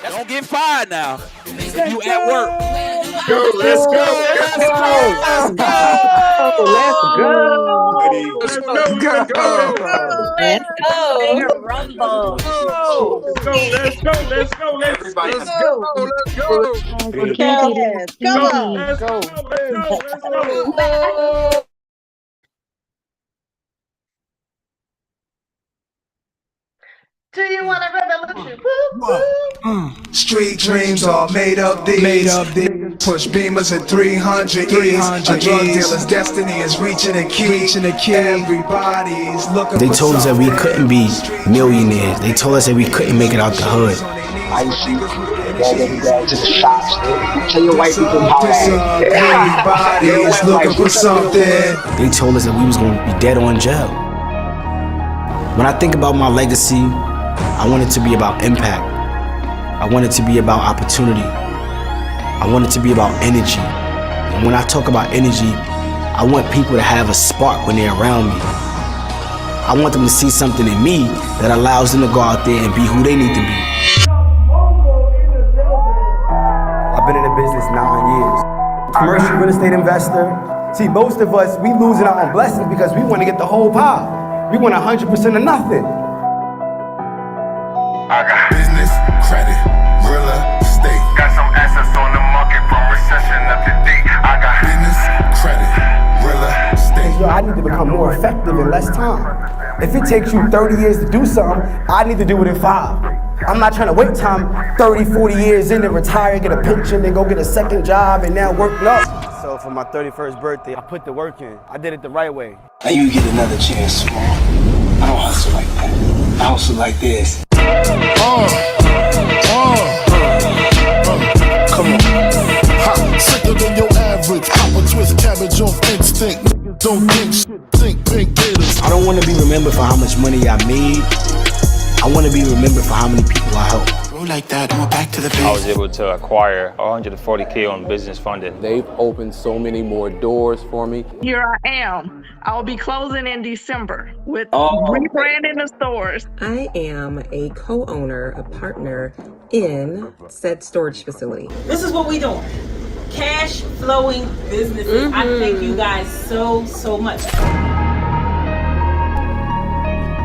Don't get fired now. You at work. Let's go. Let's go. Let's Let's go. go. Let's go. Let's go. Let's Big go. Rumble. Let's go. Let's go. Let's go. Let's go. Let's go. Yes, come Go. on. Let's go. Let's go. Let's go. Do you want a revolution? Woo, woo. Street dreams are made up these. Push beamers at 300 E's. A drug dealer's destiny is reaching a key. Everybody's looking They for told us that we couldn't be millionaires. They told us that we couldn't make it out the hood. I used to go to the shops. Tell your white people how that. Everybody's looking for something. They told us that we was going to be dead or in jail. When I think about my legacy, I want it to be about impact. I want it to be about opportunity. I want it to be about energy. And when I talk about energy, I want people to have a spark when they're around me. I want them to see something in me that allows them to go out there and be who they need to be. I've been in the business 9 years. Commercial real estate investor. See, most of us, we losing out on blessings because we want to get the whole pie. We want 100% of nothing. I got business, credit, real estate. Got some assets on the market from recession up to date. I got business, credit, real estate. Yo, I need to become more effective in less time. If it takes you 30 years to do something, I need to do it in 5. I'm not trying to wait time 30, 40 years in to retire, get a pension, then go get a second job and now work up. So for my 31st birthday, I put the work in. I did it the right way. And you get another chance, small. I don't hustle like that. I hustle like this. Come on. Ha, sicker than your average. Pop a twist cabbage off instinct. Niggas don't think shit, think pink gators. I don't want to be remembered for how much money I made. I want to be remembered for how many people I helped. Like that, I'm back to the base. I was able to acquire $140K on business funding. They've opened so many more doors for me. Here I am. I'll be closing in December with rebranding the stores. I am a co-owner, a partner in said storage facility. This is what we doing. Cash flowing businesses. I thank you guys so much.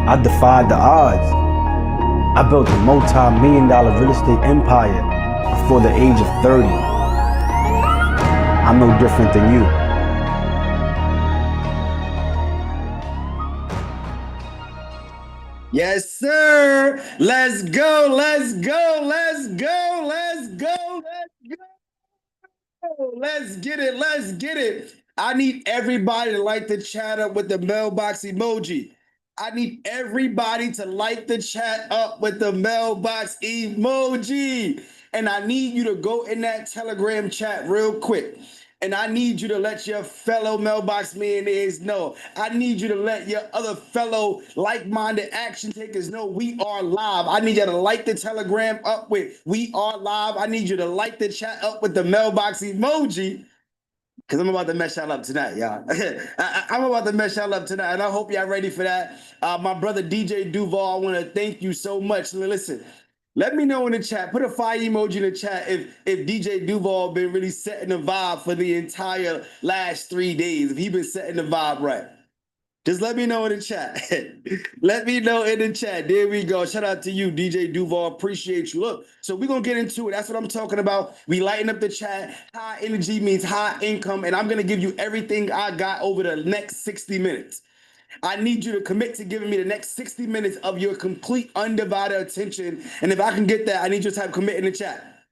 I defied the odds. I built a multi-million-dollar real estate empire before the age of 30. I'm no different than you. Yes, sir. Let's go. Let's go. Let's go. Let's go. Let's go. Let's get it. Let's get it. I need everybody to light the chat up with the mailbox emoji. I need everybody to light the chat up with the mailbox emoji. And I need you to go in that Telegram chat real quick. And I need you to let your fellow mailbox millionaires know. I need you to let your other fellow like-minded action takers know we are live. I need you to light the Telegram up with we are live. I need you to light the chat up with the mailbox emoji. Because I'm about to mess y'all up tonight, y'all. I'm about to mess y'all up tonight, and I hope y'all ready for that. My brother DJ Duval, I want to thank you so much. Listen, let me know in the chat. Put a fire emoji in the chat if DJ Duval been really setting the vibe for the entire last 3 days. If he been setting the vibe right. Just let me know in the chat. Let me know in the chat. There we go. Shout out to you, DJ Duval. Appreciate you. Look, so we're going to get into it. That's what I'm talking about. We lighten up the chat. High energy means high income. And I'm going to give you everything I got over the next 60 minutes. I need you to commit to giving me the next 60 minutes of your complete undivided attention. And if I can get that, I need you to type commit in the chat.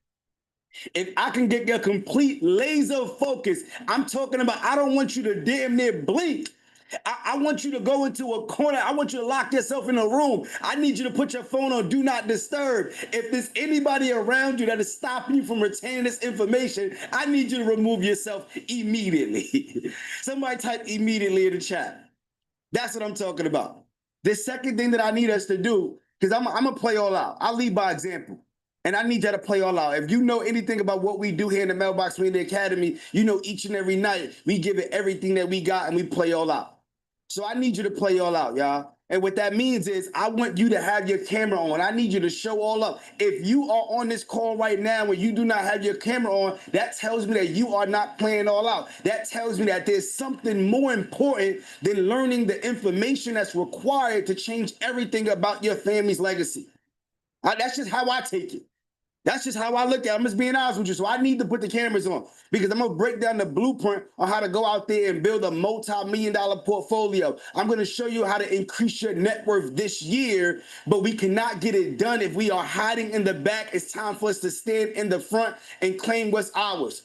If I can get your complete laser focus, I'm talking about I don't want you to damn near blink. I want you to go into a corner. I want you to lock yourself in a room. I need you to put your phone on do not disturb. If there's anybody around you that is stopping you from retaining this information, I need you to remove yourself immediately. Somebody type immediately in the chat. That's what I'm talking about. The second thing that I need us to do, because I'm going to play all out. I'll lead by example. And I need you to play all out. If you know anything about what we do here in the Mailbox Millionaire Academy, you know each and every night we give it everything that we got and we play all out. So I need you to play all out, y'all. And what that means is I want you to have your camera on. I need you to show all up. If you are on this call right now and you do not have your camera on, that tells me that you are not playing all out. That tells me that there's something more important than learning the information that's required to change everything about your family's legacy. That's just how I take it. That's just how I look at it. I'm just being honest with you. So I need to put the cameras on because I'm going to break down the blueprint on how to go out there and build a multi-million-dollar portfolio. I'm going to show you how to increase your net worth this year, but we cannot get it done if we are hiding in the back. It's time for us to stand in the front and claim what's ours.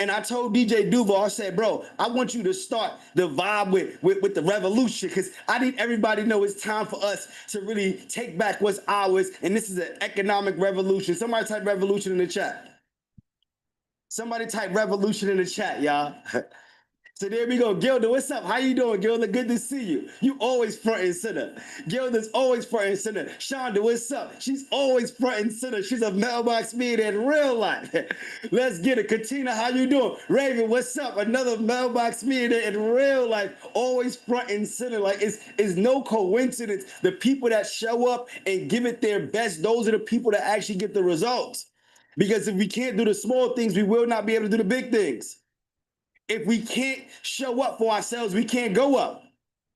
And I told DJ Duval, I said, bro, I want you to start the vibe with the revolution because I need everybody to know it's time for us to really take back what's ours. And this is an economic revolution. Somebody type revolution in the chat. Somebody type revolution in the chat, y'all. So there we go. Gilda, what's up? How you doing, Gilda? Good to see you. You always front and center. Gilda's always front and center. Shonda, what's up? She's always front and center. She's a mailbox mean in real life. Let's get it. Katina, how you doing? Raven, what's up? Another mailbox mean in real life. Always front and center. Like it's no coincidence. The people that show up and give it their best, those are the people that actually get the results. Because if we can't do the small things, we will not be able to do the big things. If we can't show up for ourselves, we can't go up.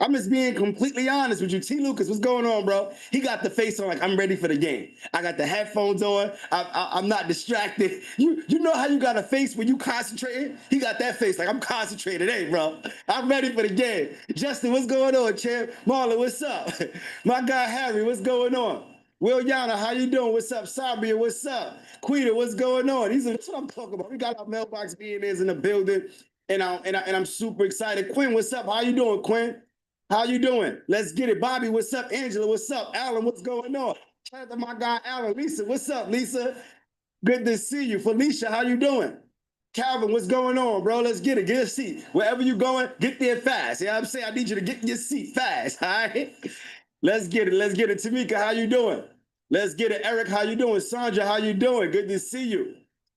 I'm just being completely honest with you. T. Lucas, what's going on, bro? He got the face on like I'm ready for the game. I got the headphones on. I'm not distracted. You know how you got a face when you concentrating? He got that face like I'm concentrated. Hey, bro, I'm ready for the game. Justin, what's going on, champ? Marlon, what's up? My guy Harry, what's going on? Will Yana, how you doing? What's up? Sabria, what's up? Quita, what's going on? That's what I'm talking about. We got our mailbox millionaires in the building. And I'm super excited. Quinn, what's up? How you doing, Quinn? How you doing? Let's get it. Bobby, what's up? Angela, what's up? Alan, what's going on? Shout out to my guy, Alan. Lisa, what's up, Lisa? Good to see you. Felicia, how you doing? Calvin, what's going on, bro? Let's get it. Get a seat. Wherever you going, get there fast. You know what I'm saying? I need you to get in your seat fast, all right? Let's get it. Let's get it. Tamika, how you doing? Let's get it. Eric, how you doing? Sandra, how you doing? Good to see you.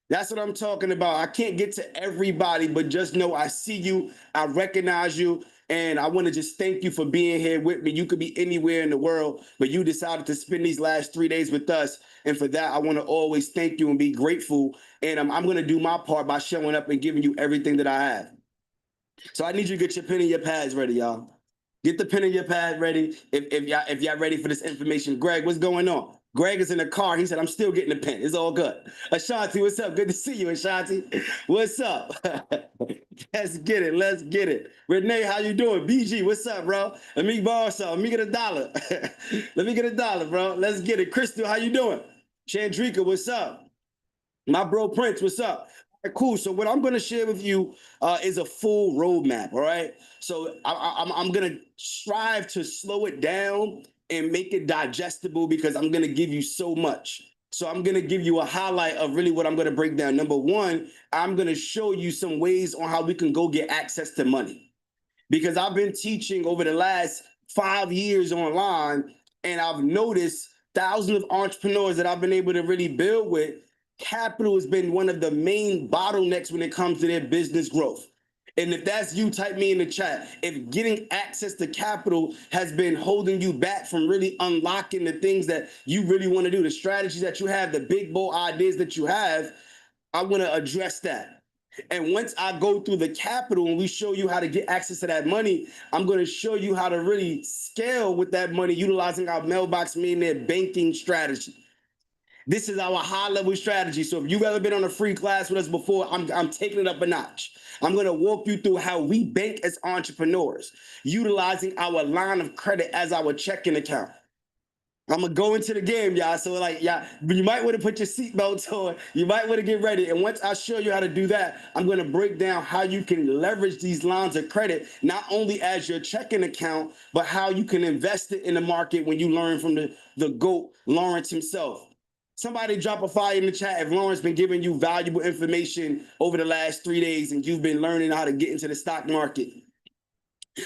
That's what I'm talking about. I can't get to everybody, but just know I see you, I recognize you, and I want to just thank you for being here with me. You could be anywhere in the world, but you decided to spend these last 3 days with us. And for that, I want to always thank you and be grateful. And I'm going to do my part by showing up and giving you everything that I have. So I need you to get your pen and your pads ready, y'all. Get the pen and your pad ready if y'all ready for this information. Greg, what's going on? Greg is in the car. He said, I'm still getting the pen. It's all good. Ashanti, what's up? Good to see you, Ashanti. What's up? Let's get it. Let's get it. Renee, how you doing? BG, what's up, bro? Let me borrow some. Let me get $1. Let me get $1, bro. Let's get it. Crystal, how you doing? Chandrika, what's up? My bro Prince, what's up? All right, cool. So what I'm going to share with you is a full roadmap, all right? So I'm going to strive to slow it down and make it digestible because I'm going to give you so much. So I'm going to give you a highlight of really what I'm going to break down. Number one, I'm going to show you some ways on how we can go get access to money. Because I've been teaching over the last 5 years online, and I've noticed thousands of entrepreneurs that I've been able to really build with. Capital has been one of the main bottlenecks when it comes to their business growth. And if that's you, type me in the chat. If getting access to capital has been holding you back from really unlocking the things that you really want to do, the strategies that you have, the big, bold ideas that you have, I want to address that. And once I go through the capital and we show you how to get access to that money, I'm going to show you how to really scale with that money utilizing our Mailbox Millionaire banking strategy. This is our high-level strategy. So if you've ever been on a free class with us before, I'm taking it up a notch. I'm going to walk you through how we bank as entrepreneurs, utilizing our line of credit as our checking account. I'm going to go into the game, y'all. So like, you might want to put your seatbelts on. You might want to get ready. And once I show you how to do that, I'm going to break down how you can leverage these lines of credit, not only as your checking account, but how you can invest it in the market when you learn from the GOAT, Lawrence himself. Somebody drop a fire in the chat if Lawrence been giving you valuable information over the last 3 days and you've been learning how to get into the stock market.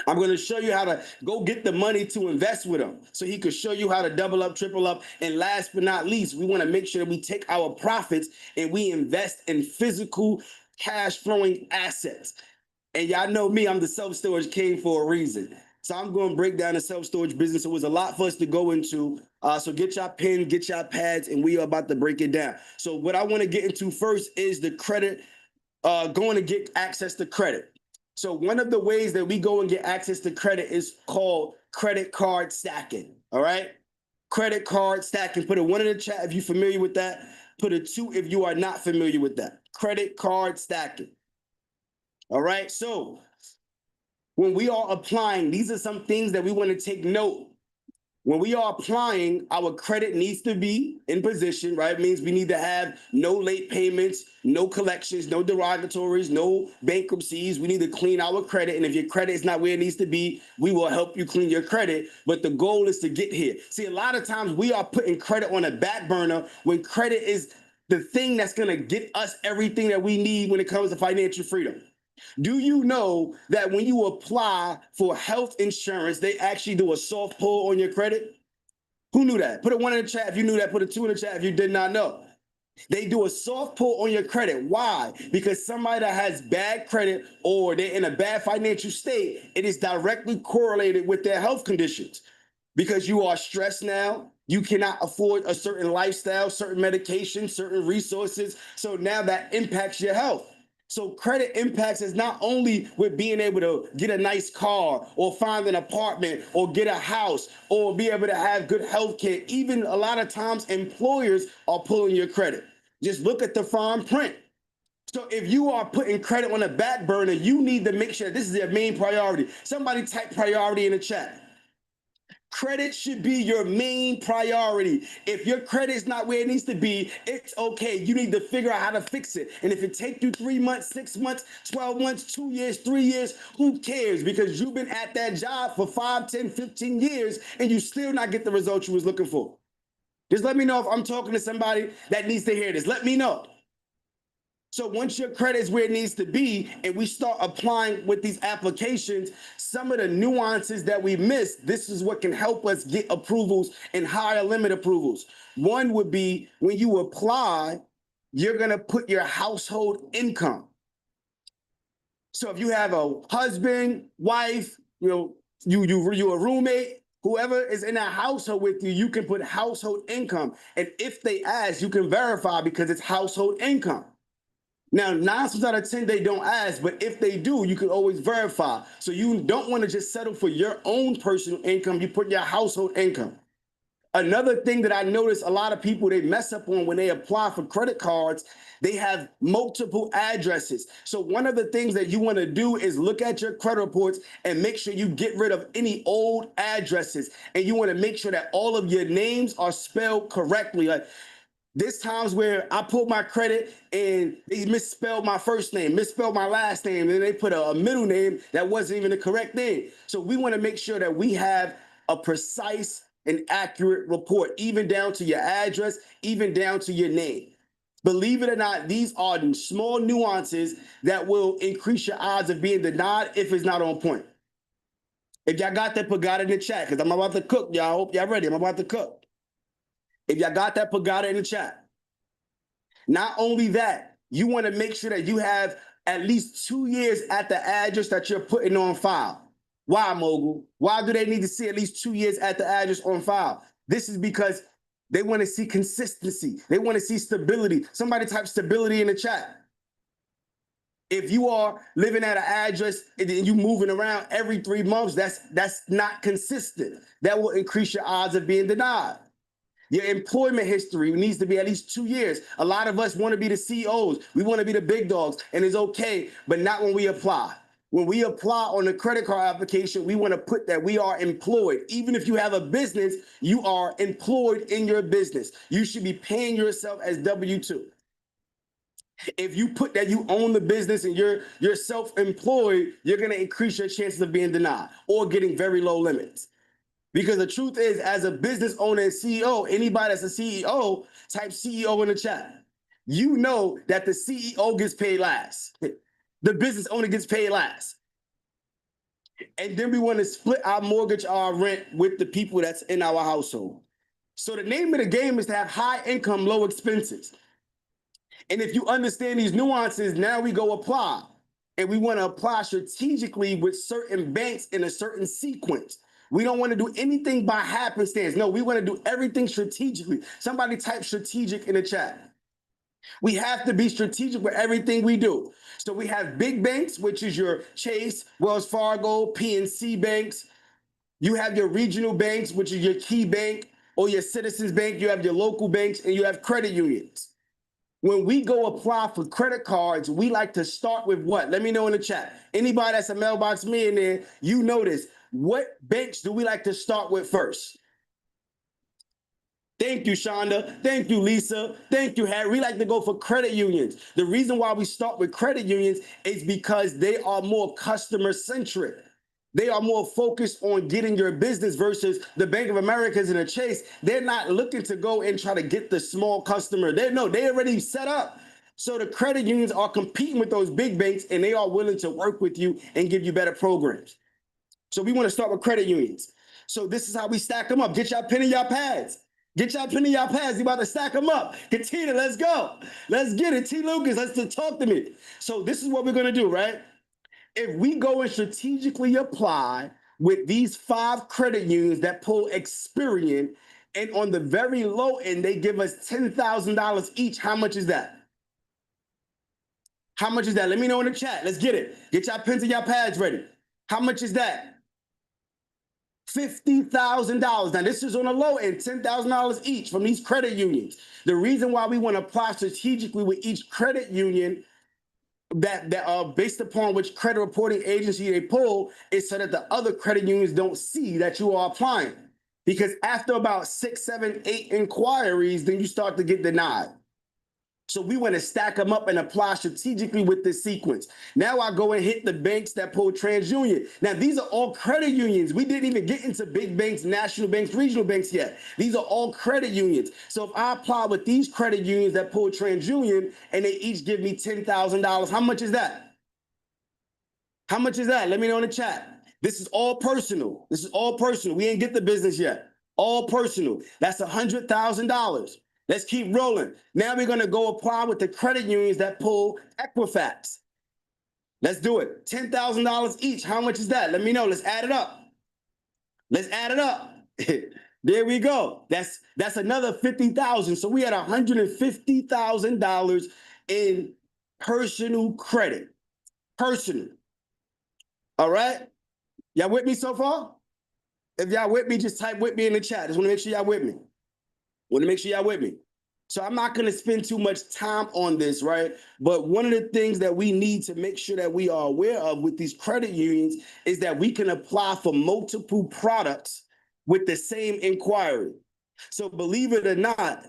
I'm going to show you how to go get the money to invest with him so he could show you how to double up, triple up. And last but not least, we want to make sure that we take our profits and we invest in physical cash flowing assets. And y'all know me, I'm the self-storage king for a reason. So I'm going to break down the self-storage business. It was a lot for us to go into. So get your pen, get your pads, and we are about to break it down. So what I want to get into first is the credit, going to get access to credit. So one of the ways that we go and get access to credit is called credit card stacking. All right. Credit card stacking. Put a 1 in the chat if you're familiar with that. Put a 2 if you are not familiar with that. Credit card stacking. All right. So when we are applying, these are some things that we want to take note. When we are applying, our credit needs to be in position, right? It means we need to have no late payments, no collections, no derogatories, no bankruptcies. We need to clean our credit. And if your credit is not where it needs to be, we will help you clean your credit. But the goal is to get here. See, a lot of times we are putting credit on a back burner when credit is the thing that's going to get us everything that we need when it comes to financial freedom. Do you know that when you apply for health insurance, they actually do a soft pull on your credit? Who knew that? Put a 1 in the chat if you knew that. Put a 2 in the chat if you did not know. They do a soft pull on your credit. Why? Because somebody that has bad credit or they're in a bad financial state, it is directly correlated with their health conditions. Because you are stressed now, you cannot afford a certain lifestyle, certain medications, certain resources. So now that impacts your health. So credit impacts is not only with being able to get a nice car or find an apartment or get a house or be able to have good health care. Even a lot of times employers are pulling your credit. Just look at the fine print. So if you are putting credit on a back burner, you need to make sure this is your main priority. Somebody type priority in the chat. Credit should be your main priority. If your credit is not where it needs to be, it's okay. You need to figure out how to fix it. And if it takes you 3 months, 6 months, 12 months, 2 years, 3 years, who cares? Because you've been at that job for 5, 10, 15 years and you still not get the results you was looking for. Just let me know if I'm talking to somebody that needs to hear this. Let me know. So once your credit is where it needs to be and we start applying with these applications, some of the nuances that we miss, this is what can help us get approvals and higher limit approvals. One would be when you apply, you're going to put your household income. So if you have a husband, wife, you're a roommate, whoever is in that household with you, you can put household income. And if they ask, you can verify because it's household income. Now, 9 times out of 10, they don't ask, but if they do, you can always verify. So you don't want to just settle for your own personal income. You put your household income. Another thing that I notice a lot of people, they mess up on when they apply for credit cards, they have multiple addresses. So one of the things that you want to do is look at your credit reports and make sure you get rid of any old addresses. And you want to make sure that all of your names are spelled correctly. Like, there's times where I pulled my credit and they misspelled my first name, misspelled my last name, and then they put a middle name that wasn't even the correct name. So we want to make sure that we have a precise and accurate report, even down to your address, even down to your name. Believe it or not, these are small nuances that will increase your odds of being denied if it's not on point. If y'all got that, put God in the chat, because I'm about to cook, y'all. I hope y'all ready. I'm about to cook. If y'all got that, put God in the chat. Not only that, you want to make sure that you have at least 2 years at the address that you're putting on file. Why, Mogul? Why do they need to see at least 2 years at the address on file? This is because they want to see consistency. They want to see stability. Somebody type stability in the chat. If you are living at an address and you moving around every 3 months, that's not consistent. That will increase your odds of being denied. Your employment history needs to be at least 2 years. A lot of us want to be the CEOs. We want to be the big dogs, and it's okay, but not when we apply. When we apply on the credit card application, we want to put that we are employed. Even if you have a business, you are employed in your business. You should be paying yourself as W-2. If you put that you own the business and you're self-employed, you're going to increase your chances of being denied or getting very low limits. Because the truth is, as a business owner and CEO, anybody that's a CEO, type CEO in the chat. You know that the CEO gets paid last. The business owner gets paid last. And then we want to split our mortgage, our rent with the people that's in our household. So the name of the game is to have high income, low expenses. And if you understand these nuances, now we go apply. and we want to apply strategically with certain banks in a certain sequence. We don't want to do anything by happenstance. No, we want to do everything strategically. Somebody type strategic in the chat. We have to be strategic with everything we do. So we have big banks, which is your Chase, Wells Fargo, PNC banks. You have your regional banks, which is your Key Bank or your Citizens Bank. You have your local banks and you have credit unions. When we go apply for credit cards, we like to start with what? Let me know in the chat. Anybody that's a mailbox millionaire, you know this. What banks do we like to start with first? Thank you, Shonda. Thank you, Lisa. Thank you, Harry. We like to go for credit unions. The reason why we start with credit unions is because they are more customer centric. They are more focused on getting your business versus the Bank of Americas and the Chase. They're not looking to go and try to get the small customer. They already set up. So the credit unions are competing with those big banks and they are willing to work with you and give you better programs. So we want to start with credit unions. So this is how we stack them up. Get y'all pen in y'all pads. Get y'all pen in y'all pads. You about to stack them up. Katina, let's go. Let's get it. T. Lucas, let's talk to me. So this is what we're going to do, right? If we go and strategically apply with these 5 credit unions that pull Experian, and on the very low end, they give us $10,000 each, how much is that? How much is that? Let me know in the chat. Let's get it. Get y'all pens and y'all pads ready. How much is that? $50,000. Now, this is on the low end, $10,000 each from these credit unions. The reason why we want to apply strategically with each credit union that are based upon which credit reporting agency they pull is so that the other credit unions don't see that you are applying. Because after about 6, 7, 8 inquiries, then you start to get denied. So we want to stack them up and apply strategically with this sequence. Now I go and hit the banks that pull TransUnion. Now these are all credit unions. We didn't even get into big banks, national banks, regional banks yet. These are all credit unions. So if I apply with these credit unions that pull TransUnion and they each give me $10,000, how much is that? How much is that? Let me know in the chat. This is all personal. This is all personal. We ain't get the business yet. All personal. That's $100,000. Let's keep rolling. Now we're going to go apply with the credit unions that pull Equifax. Let's do it. $10,000 each. How much is that? Let me know. Let's add it up. Let's add it up. There we go. That's another $50,000. So we had $150,000 in personal credit. Personal. All right? Y'all with me so far? If y'all with me, just type with me in the chat. Just want to make sure y'all with me. Want to make sure y'all with me. So I'm not going to spend too much time on this, right? But one of the things that we need to make sure that we are aware of with these credit unions is that we can apply for multiple products with the same inquiry. So believe it or not,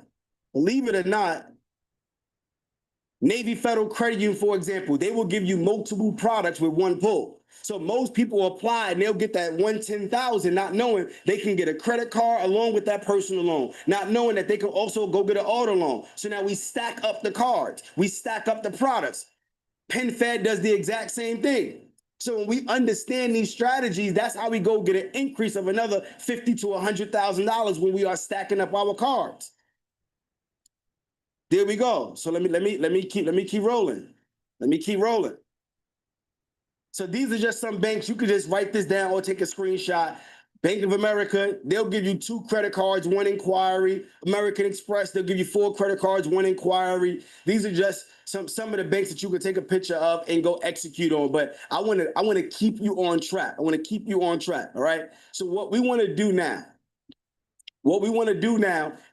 Navy Federal Credit Union, for example, they will give you multiple products with one pull. So most people apply and they'll get that $110,000, not knowing they can get a credit card along with that personal loan, not knowing that they can also go get an auto loan. So now we stack up the cards, we stack up the products. PenFed does the exact same thing. So when we understand these strategies, that's how we go get an increase of another $50,000 to $100,000 when we are stacking up our cards. There we go. So let me keep rolling. Let me keep rolling. So these are just some banks. You could just write this down or take a screenshot. Bank of America, they'll give you 2 credit cards, 1 inquiry. American Express, they'll give you 4 credit cards, 1 inquiry. These are just some of the banks that you could take a picture of and go execute on. But I want to keep you on track. I want to keep you on track. All right. So what we want to do now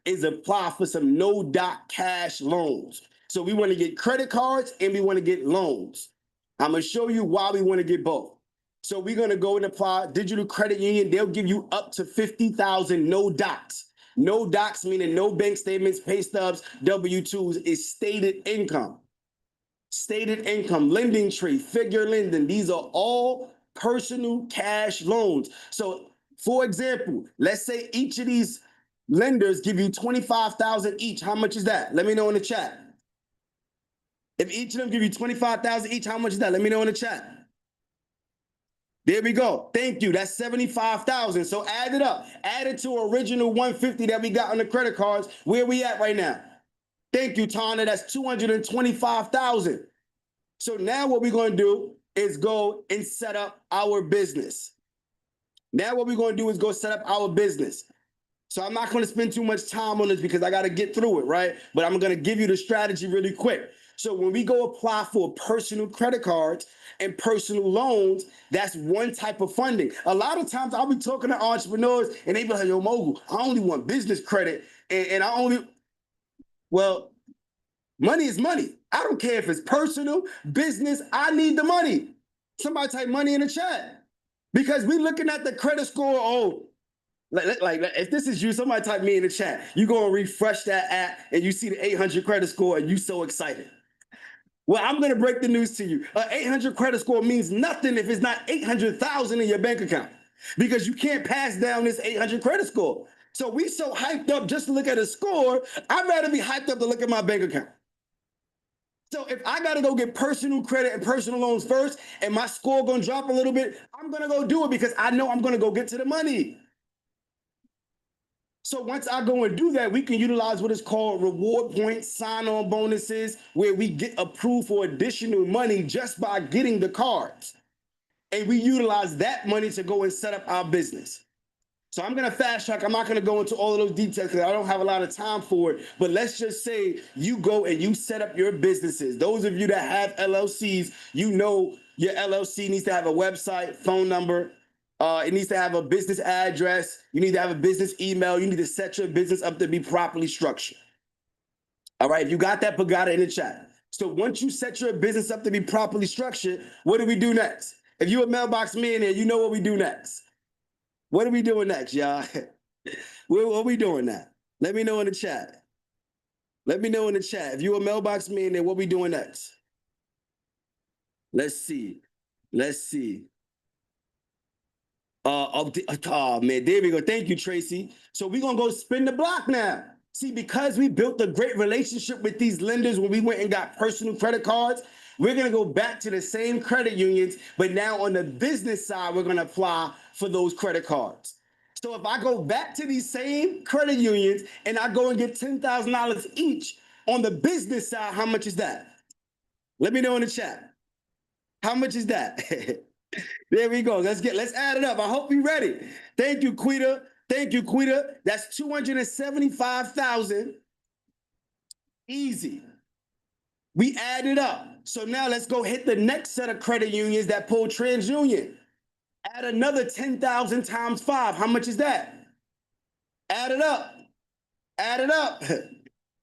is apply for some no-doc cash loans. So we want to get credit cards and we want to get loans. I'm going to show you why we want to get both. So we're going to go and apply digital credit union. They'll give you up to $50,000 no docs. No docs meaning no bank statements, pay stubs, W-2s is stated income. Stated income, Lending Tree, Figure Lending. These are all personal cash loans. So for example, let's say each of these lenders give you $25,000 each. How much is that? Let me know in the chat. If each of them give you $25,000 each, how much is that? Let me know in the chat. There we go. Thank you. That's $75,000. So add it up. Add it to original $150 that we got on the credit cards. Where we at right now? Thank you, Tana. That's $225,000. So now what we're going to do is go and set up our business. Now what we're going to do is go set up our business. So I'm not going to spend too much time on this because I got to get through it, right? But I'm going to give you the strategy really quick. So when we go apply for personal credit cards and personal loans, that's one type of funding. A lot of times I'll be talking to entrepreneurs and they be like, yo, Mogul, I only want business credit and I only, well, money is money. I don't care if it's personal, business, I need the money. Somebody type money in the chat because we looking at the credit score, oh, like if this is you, somebody type me in the chat. You go and refresh that app and you see the 800 credit score and you so excited. Well, I'm going to break the news to you. An 800 credit score means nothing if it's not 800,000 in your bank account because you can't pass down this 800 credit score. So we so hyped up just to look at a score, I'd rather be hyped up to look at my bank account. So if I got to go get personal credit and personal loans first and my score going to drop a little bit, I'm going to go do it because I know I'm going to go get to the money. So once I go and do that, we can utilize what is called reward points, sign-on bonuses, where we get approved for additional money just by getting the cards. And we utilize that money to go and set up our business. So I'm going to fast track. I'm not going to go into all of those details because I don't have a lot of time for it. But let's just say you go and you set up your businesses. Those of you that have LLCs, you know your LLC needs to have a website, phone number. It needs to have a business address. You need to have a business email. You need to set your business up to be properly structured. All right, if you got that, put got it in the chat. So once you set your business up to be properly structured, what do we do next? If you're a mailbox millionaire, you know what we do next. What are we doing next, y'all? What are we doing now? Let me know in the chat. Let me know in the chat. If you're a mailbox millionaire, what we doing next? Let's see. Let's see. Oh man, there we go. Thank you, Tracy. So we're gonna go spin the block now. See, because we built a great relationship with these lenders when we went and got personal credit cards, we're gonna go back to the same credit unions, but now on the business side, we're gonna apply for those credit cards. So if I go back to these same credit unions and I go and get $10,000 each on the business side, how much is that? Let me know in the chat. How much is that? There we go. Let's add it up. I hope you're ready. Thank you, Quita. Thank you, Quita. That's 275,000. Easy. We add it up. So now let's go hit the next set of credit unions that pull TransUnion. Add another 10,000 times 5. How much is that? Add it up. Add it up.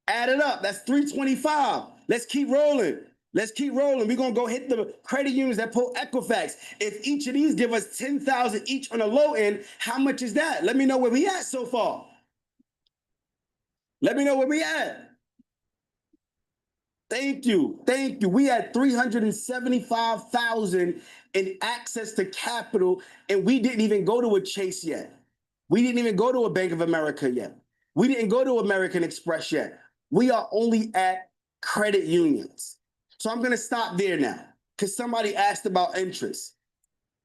Add it up. That's 325. Let's keep rolling. Let's keep rolling. We're going to go hit the credit unions that pull Equifax. If each of these give us 10,000 each on the low end, how much is that? Let me know where we at so far. Let me know where we at. Thank you. Thank you. We had 375,000 in access to capital, and we didn't even go to a Chase yet. We didn't even go to a Bank of America yet. We didn't go to American Express yet. We are only at credit unions. So I'm going to stop there now because somebody asked about interest.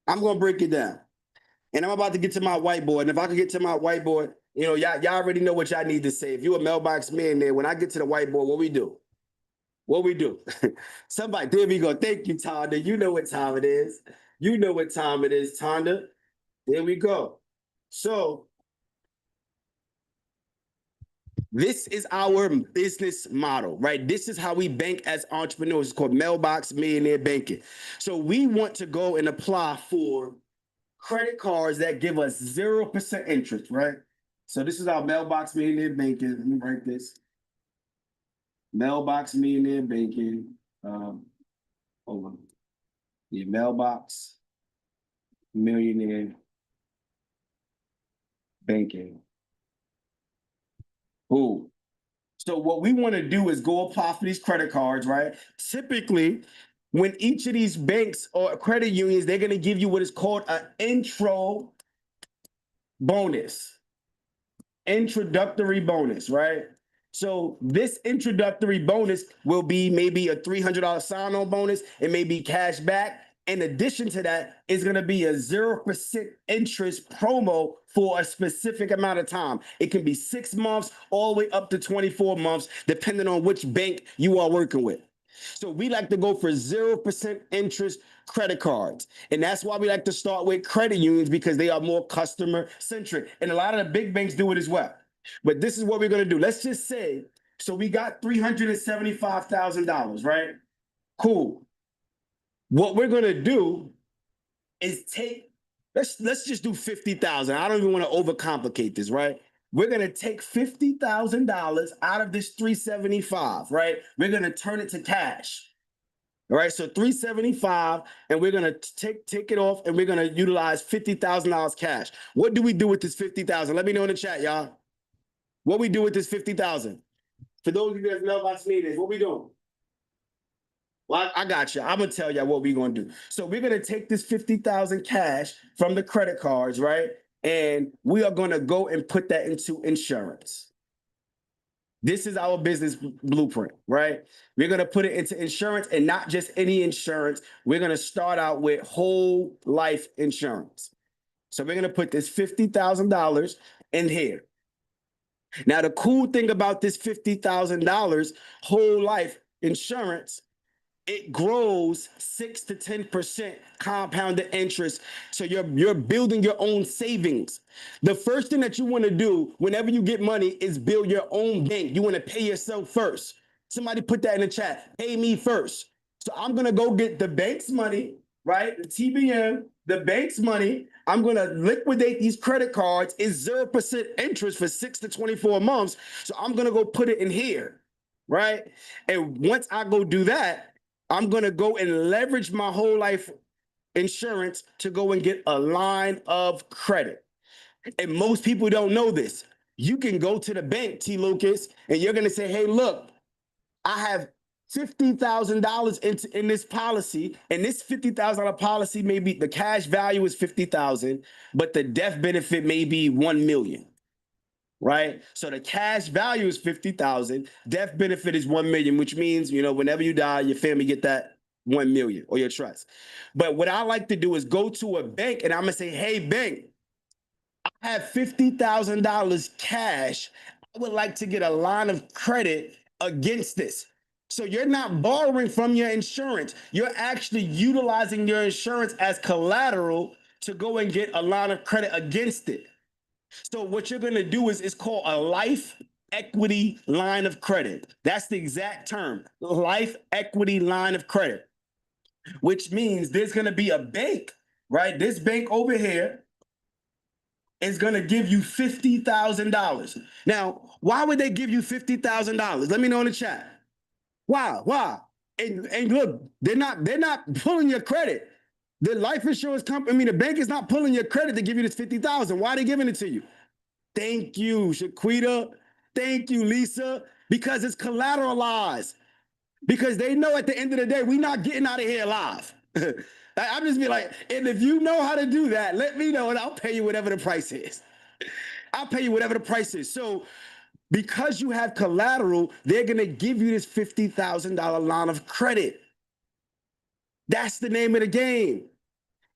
I'm going to break it down. And I'm about to get to my whiteboard. And if I could get to my whiteboard, you know, y'all already know what y'all need to say. If you're a mailbox millionaire, when I get to the whiteboard, what we do? What we do? Somebody, there we go. Thank you, Tonda. You know what time it is. You know what time it is, Tonda. There we go. So this is our business model, right? This is how we bank as entrepreneurs. It's called Mailbox Millionaire Banking. So we want to go and apply for credit cards that give us 0% interest, right? So this is our Mailbox Millionaire Banking. Let me write this. Mailbox Millionaire Banking. Hold on. Yeah, Mailbox Millionaire Banking. Ooh. So what we want to do is go apply for these credit cards, right? Typically, when each of these banks or credit unions, they're going to give you what is called an intro bonus. Introductory bonus, right? So this introductory bonus will be maybe a $300 sign-on bonus. It may be cash back. In addition to that, it's going to be a 0% interest promo for a specific amount of time. It can be 6 months all the way up to 24 months, depending on which bank you are working with. So we like to go for 0% interest credit cards. And that's why we like to start with credit unions, because they are more customer centric. And a lot of the big banks do it as well. But this is what we're going to do. Let's just say, so we got $375,000, right? Cool. What we're going to do is take, let's just do 50,000. I don't even want to overcomplicate this, right? We're going to take $50,000 out of this 375, right? We're going to turn it to cash. All right, so 375, and we're gonna take it off, and we're gonna utilize $50,000 cash. What do we do with this 50,000? Let me know in the chat, y'all. What we do with this 50,000? For those of you that know about Sneakers, what we doing? Well, I got you. I'm gonna tell y'all what we're gonna do. So we're gonna take this 50,000 cash from the credit cards, right? And we are gonna go and put that into insurance. This is our business blueprint, right? We're going to put it into insurance, and not just any insurance. We're going to start out with whole life insurance. So we're going to put this $50,000 in here. Now, the cool thing about this $50,000 whole life insurance, it grows 6 to 10% compounded interest. So you're building your own savings. The first thing that you want to do whenever you get money is build your own bank. You want to pay yourself first. Somebody put that in the chat. Pay me first. So I'm going to go get the bank's money, right? The TBM, the bank's money. I'm going to liquidate these credit cards. It's 0% interest for 6 to 24 months. So I'm going to go put it in here, right? And once I go do that, I'm going to go and leverage my whole life insurance to go and get a line of credit. And most people don't know this. You can go to the bank, T. Lucas, and you're going to say, hey, look, I have $50,000 in this policy, and this $50,000 policy, maybe the cash value is $50,000, but the death benefit may be $1 million. Right? So the cash value is 50,000, death benefit is 1 million, which means, you know, whenever you die, your family get that 1 million, or your trust. But what I like to do is go to a bank, and I'm gonna say, hey, bank, I have $50,000 cash. I would like to get a line of credit against this. So you're not borrowing from your insurance. You're actually utilizing your insurance as collateral to go and get a line of credit against it. So what you're going to do is, it's called a life equity line of credit. That's the exact term, life equity line of credit, which means there's going to be a bank, right? This bank over here is going to give you $50,000. Now, why would they give you $50,000? Let me know in the chat. Why? And look, they're not pulling your credit. The life insurance company, the bank is not pulling your credit to give you this $50,000. Why are they giving it to you? Thank you, Shaquita. Thank you, Lisa. Because it's collateralized. Because they know at the end of the day, we're not getting out of here alive. I'm just be like, and if you know how to do that, let me know, and I'll pay you whatever the price is. I'll pay you whatever the price is. So because you have collateral, they're going to give you this $50,000 line of credit. That's the name of the game.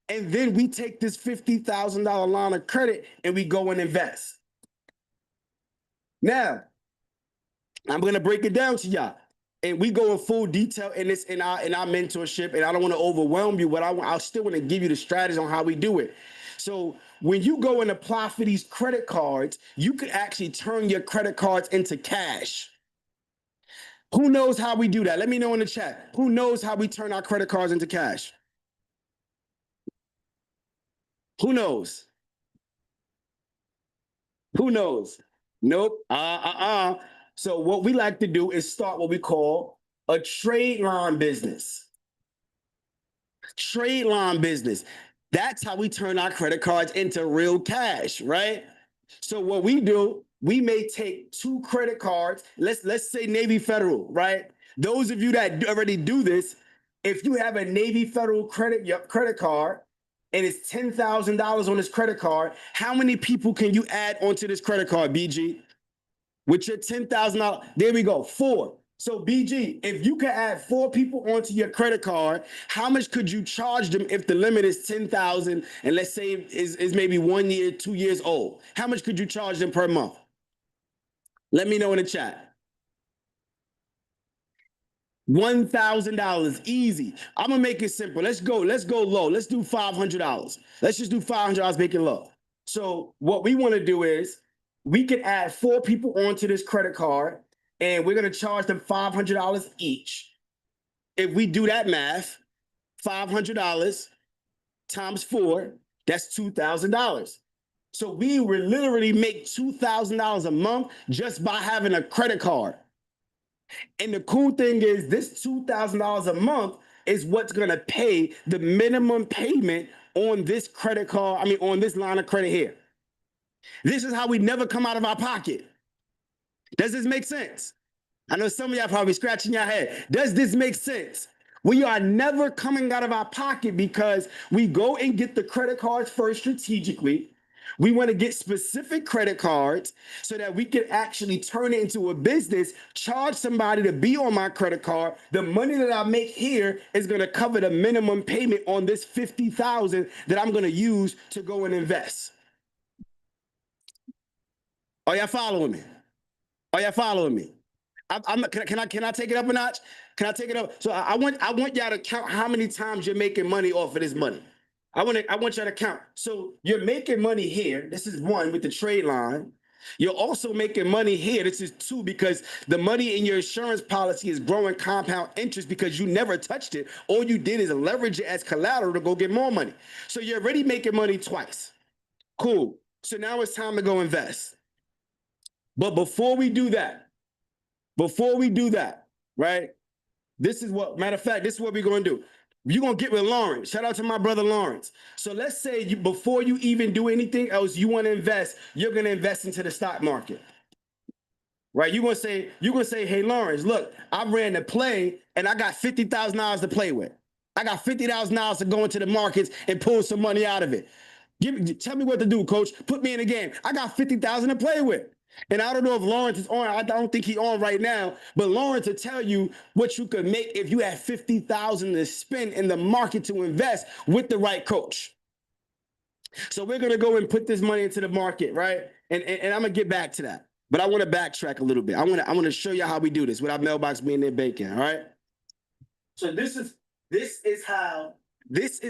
And then we take this $50,000 line of credit and we go and invest. Now, I'm going to break it down to y'all. And we go in full detail in this in our mentorship. And I don't want to overwhelm you, but I still want to give you the strategies on how we do it. So when you go and apply for these credit cards, you could actually turn your credit cards into cash. Who knows how we do that? Let me know in the chat. Who knows how we turn our credit cards into cash? Who knows? Who knows? Nope. So what we like to do is start what we call a trade line business. Trade line business. That's how we turn our credit cards into real cash, right? So what we do, we may take 2 credit cards. Let's say Navy Federal, right? Those of you that already do this, if you have a Navy Federal credit card and it's $10,000 on this credit card, how many people can you add onto this credit card, BG? With your $10,000, there we go, 4. So BG, if you could add 4 people onto your credit card, how much could you charge them if the limit is $10,000 and let's say is maybe 1 year, 2 years old? How much could you charge them per month? Let me know in the chat. $1,000 easy. I'm gonna make it simple. Let's go low. Let's do $500. Let's just do $500, make it low. So what we want to do is we can add 4 people onto this credit card, and we're gonna charge them $500 each. If we do that math, $500 times 4, that's $2,000. So we will literally make $2,000 a month just by having a credit card. And the cool thing is this $2,000 a month is what's gonna pay the minimum payment on this credit card, on this line of credit here. This is how we never come out of our pocket. Does this make sense? I know some of y'all probably scratching your head. Does this make sense? We are never coming out of our pocket because we go and get the credit cards first strategically. We want to get specific credit cards so that we can actually turn it into a business, charge somebody to be on my credit card. The money that I make here is going to cover the minimum payment on this $50,000 that I'm going to use to go and invest. Are y'all following me? Are y'all following me? Can I take it up a notch? Can I take it up? So I want y'all to count how many times you're making money off of this money. I want y'all to count. So you're making money here. This is 1 with the trade line. You're also making money here. This is 2 because the money in your insurance policy is growing compound interest because you never touched it. All you did is leverage it as collateral to go get more money. So you're already making money twice. Cool. So now it's time to go invest. But before we do that, right? This is what, matter of fact, this is what we're going to do. You're going to get with Lawrence. Shout out to my brother Lawrence. So let's say before you even do anything else, you want to invest, you're going to invest into the stock market. Right? You're going to say, hey, Lawrence, look, I ran the play and I got $50,000 to play with. I got $50,000 to go into the markets and pull some money out of it. Tell me what to do, coach. Put me in the game. I got $50,000 to play with. And I don't know if Lawrence is on. I don't think he's on right now. But Lawrence will tell you what you could make if you had $50,000 to spend in the market to invest with the right coach. So we're gonna go and put this money into the market, right? And I'm gonna get back to that. But I want to backtrack a little bit. I want to show you how we do this without mailbox being there bacon. All right. So this is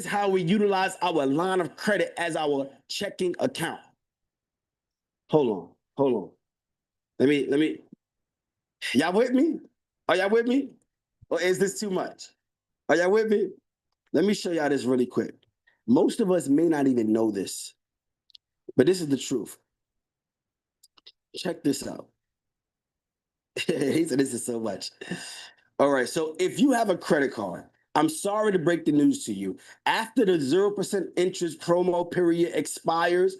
how we utilize our line of credit as our checking account. Hold on. Let me. Y'all with me? Are y'all with me? Or is this too much? Are y'all with me? Let me show y'all this really quick. Most of us may not even know this, but this is the truth. Check this out. He said this is so much. All right, so if you have a credit card, I'm sorry to break the news to you. After the 0% interest promo period expires,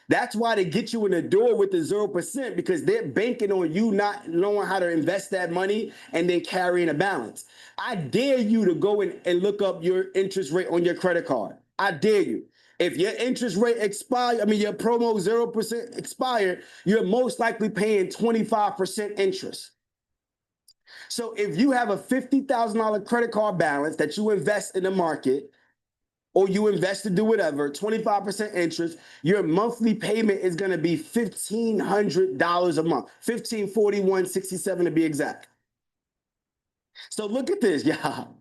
that's why they get you in the door with the 0% because they're banking on you not knowing how to invest that money and then carrying a balance. I dare you to go in and look up your interest rate on your credit card. I dare you. If your interest rate your promo 0% expired, you're most likely paying 25% interest. So if you have a $50,000 credit card balance that you invest in the market, or you invest to do whatever, 25% interest, your monthly payment is going to be $1,500 a month, $1,541.67 to be exact. So look at this, y'all.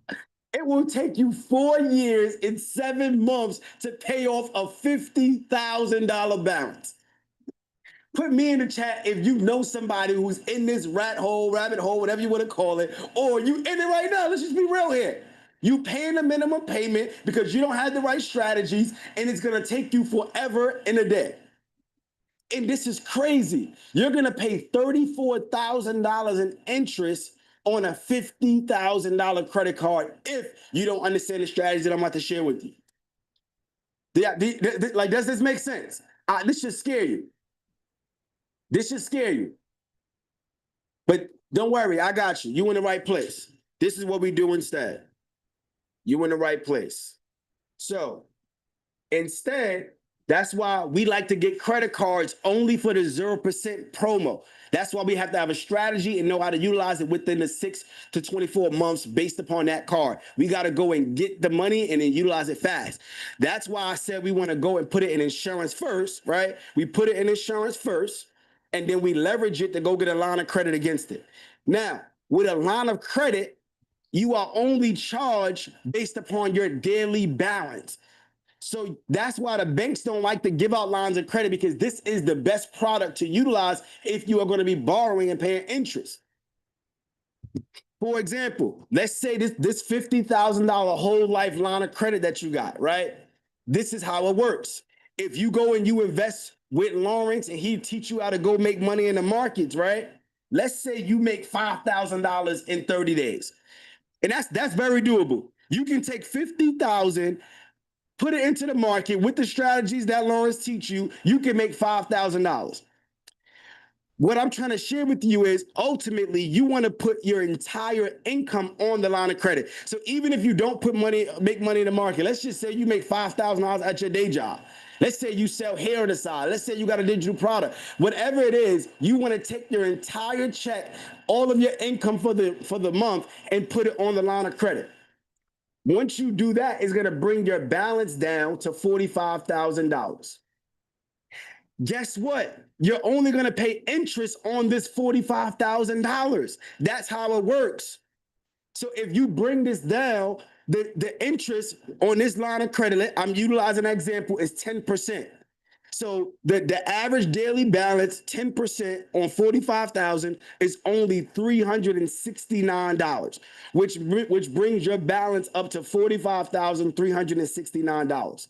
It will take you 4 years and 7 months to pay off a $50,000 balance. Put me in the chat if you know somebody who's in this rabbit hole, whatever you want to call it, or you in it right now. Let's just be real here. You paying the minimum payment because you don't have the right strategies, and it's going to take you forever and a day. And this is crazy. You're going to pay $34,000 in interest on a $50,000 credit card if you don't understand the strategies that I'm about to share with you. Like, does this make sense? This should scare you. This should scare you. But don't worry, I got you. You in the right place. This is what we do instead. You in the right place. So instead, that's why we like to get credit cards only for the 0% promo. That's why we have to have a strategy and know how to utilize it within the 6 to 24 months based upon that card. We got to go and get the money and then utilize it fast. That's why I said we want to go and put it in insurance first, right? We put it in insurance first, and then we leverage it to go get a line of credit against it. Now, with a line of credit, you are only charged based upon your daily balance. So that's why the banks don't like to give out lines of credit, because this is the best product to utilize if you are going to be borrowing and paying interest. For example, let's say this $50,000 whole life line of credit that you got, right? This is how it works. If you go and you invest with Lawrence and he teach you how to go make money in the markets, right? Let's say you make $5,000 in 30 days. And that's very doable. You can take 50,000, put it into the market with the strategies that Lawrence teach you, you can make $5,000. What I'm trying to share with you is ultimately you want to put your entire income on the line of credit. So even if you don't make money in the market, let's just say you make $5,000 at your day job. Let's say you sell hair on the side. Let's say you got a digital product. Whatever it is, you want to take your entire check, all of your income for the month, and put it on the line of credit. Once you do that, it's going to bring your balance down to $45,000. Guess what? You're only going to pay interest on this $45,000. That's how it works. So if you bring this down, the interest on this line of credit, I'm utilizing an example, is 10%. So the average daily balance, 10% on 45,000 is only $369, which brings your balance up to $45,369.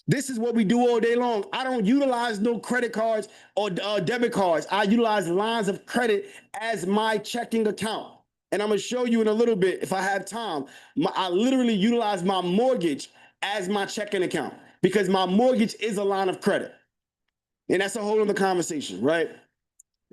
This is what we do all day long. I don't utilize no credit cards or debit cards. I utilize lines of credit as my checking account. And I'm going to show you in a little bit, if I have time, I literally utilize my mortgage as my checking account because my mortgage is a line of credit. And that's a whole other conversation, right?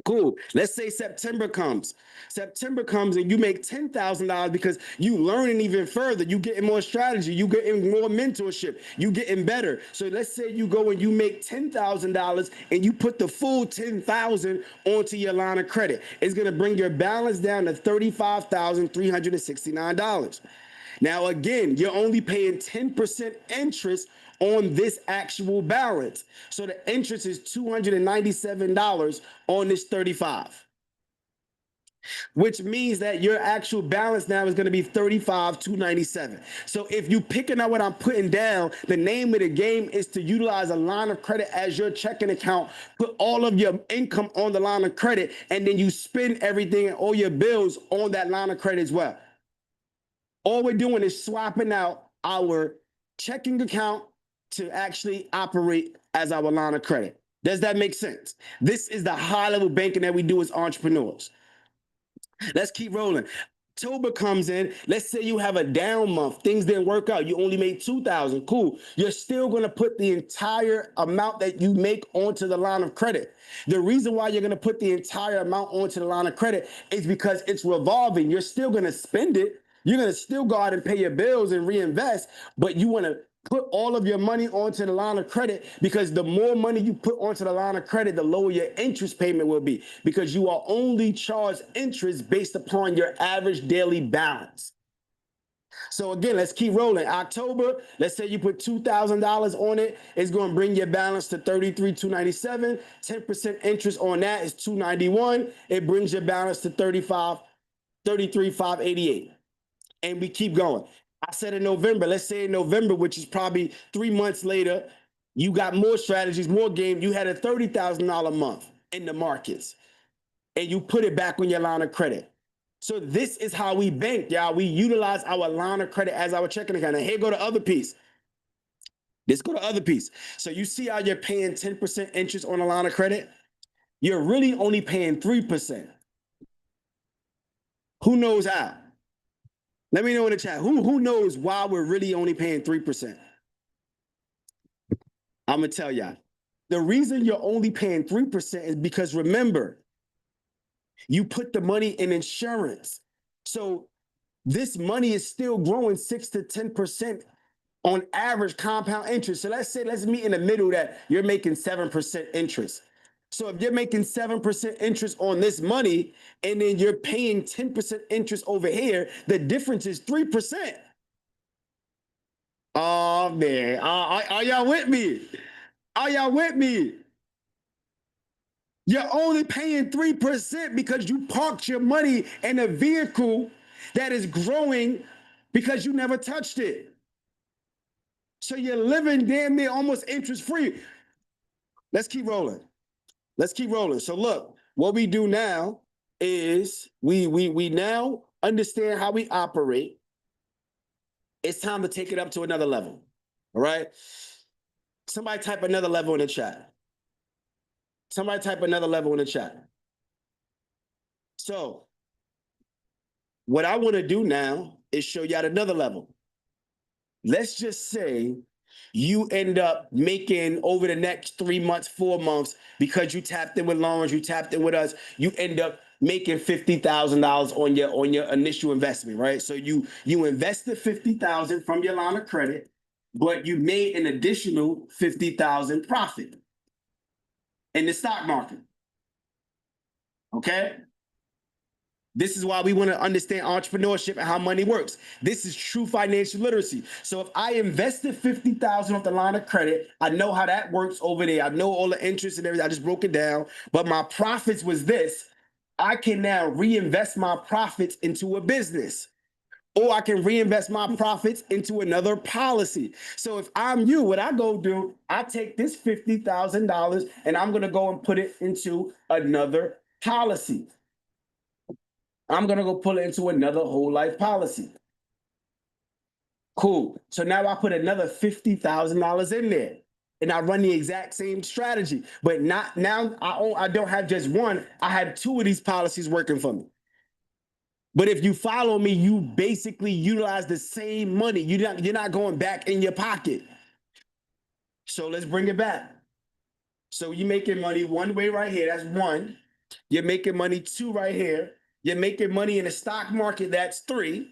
Cool. Let's say September comes. September comes and you make $10,000 because you learning even further. You getting more strategy. You getting more mentorship. You getting better. So let's say you go and you make $10,000 and you put the full $10,000 onto your line of credit. It's going to bring your balance down to $35,369. Now, again, you're only paying 10% interest on this actual balance. So the interest is $297 on this 35, which means that your actual balance now is going to be $35,297. So if you picking up what I'm putting down, the name of the game is to utilize a line of credit as your checking account, put all of your income on the line of credit, and then you spend everything and all your bills on that line of credit as well. All we're doing is swapping out our checking account to actually operate as our line of credit. Does that make sense? This is the high level banking that we do as entrepreneurs. Let's keep rolling. October comes in. Let's say you have a down month. Things didn't work out. You only made $2,000. Cool. You're still going to put the entire amount that you make onto the line of credit. The reason why you're going to put the entire amount onto the line of credit is because it's revolving. You're still going to spend it. You're going to still go out and pay your bills and reinvest, but you want to put all of your money onto the line of credit, because the more money you put onto the line of credit, the lower your interest payment will be, because you are only charged interest based upon your average daily balance. So again, let's keep rolling. October, let's say you put $2,000 on it. It's going to bring your balance to $33,297. 10% interest on that is $291. It brings your balance to $33,588. And we keep going. I said in November, let's say in November, which is probably 3 months later, you got more strategies, more game. You had a $30,000 month in the markets and you put it back on your line of credit. So this is how we bank, y'all. We utilize our line of credit as our checking account. And here go the other piece. Let's go to the other piece. So you see how you're paying 10% interest on a line of credit? You're really only paying 3%. Who knows how? Let me know in the chat. Who knows why we're really only paying 3%? I'm going to tell y'all. The reason you're only paying 3% is because, remember, you put the money in insurance. So this money is still growing 6 to 10% on average compound interest. So let's meet in the middle that you're making 7% interest. So if you're making 7% interest on this money and then you're paying 10% interest over here, the difference is 3%. Oh, man. Are y'all with me? Are y'all with me? You're only paying 3% because you parked your money in a vehicle that is growing because you never touched it. So you're living damn near almost interest free. Let's keep rolling. Let's keep rolling. So look, what we do now is we now understand how we operate. It's time to take it up to another level. All right. Somebody type another level in the chat. Somebody type another level in the chat. So what I want to do now is show you at another level. Let's just say you end up making over the next 3 months, 4 months, because you tapped in with Lawrence, you tapped in with us, you end up making $50,000 on your initial investment, right? So you invested $50,000 from your line of credit, but you made an additional $50,000 profit in the stock market. Okay? This is why we want to understand entrepreneurship and how money works. This is true financial literacy. So if I invested $50,000 off the line of credit, I know how that works over there. I know all the interest and everything. I just broke it down. But my profits was this. I can now reinvest my profits into a business. Or I can reinvest my profits into another policy. So if I'm you, what I go do, I take this $50,000 and I'm going to go and put it into another policy. I'm going to go pull it into another whole life policy. Cool. So now I put another $50,000 in there and I run the exact same strategy, but not now I don't have just one. I had 2 of these policies working for me. But if you follow me, you basically utilize the same money. You're not going back in your pocket. So let's bring it back. So you're making money one way right here. That's 1. You're making money 2 right here. You're making money in the stock market, that's 3.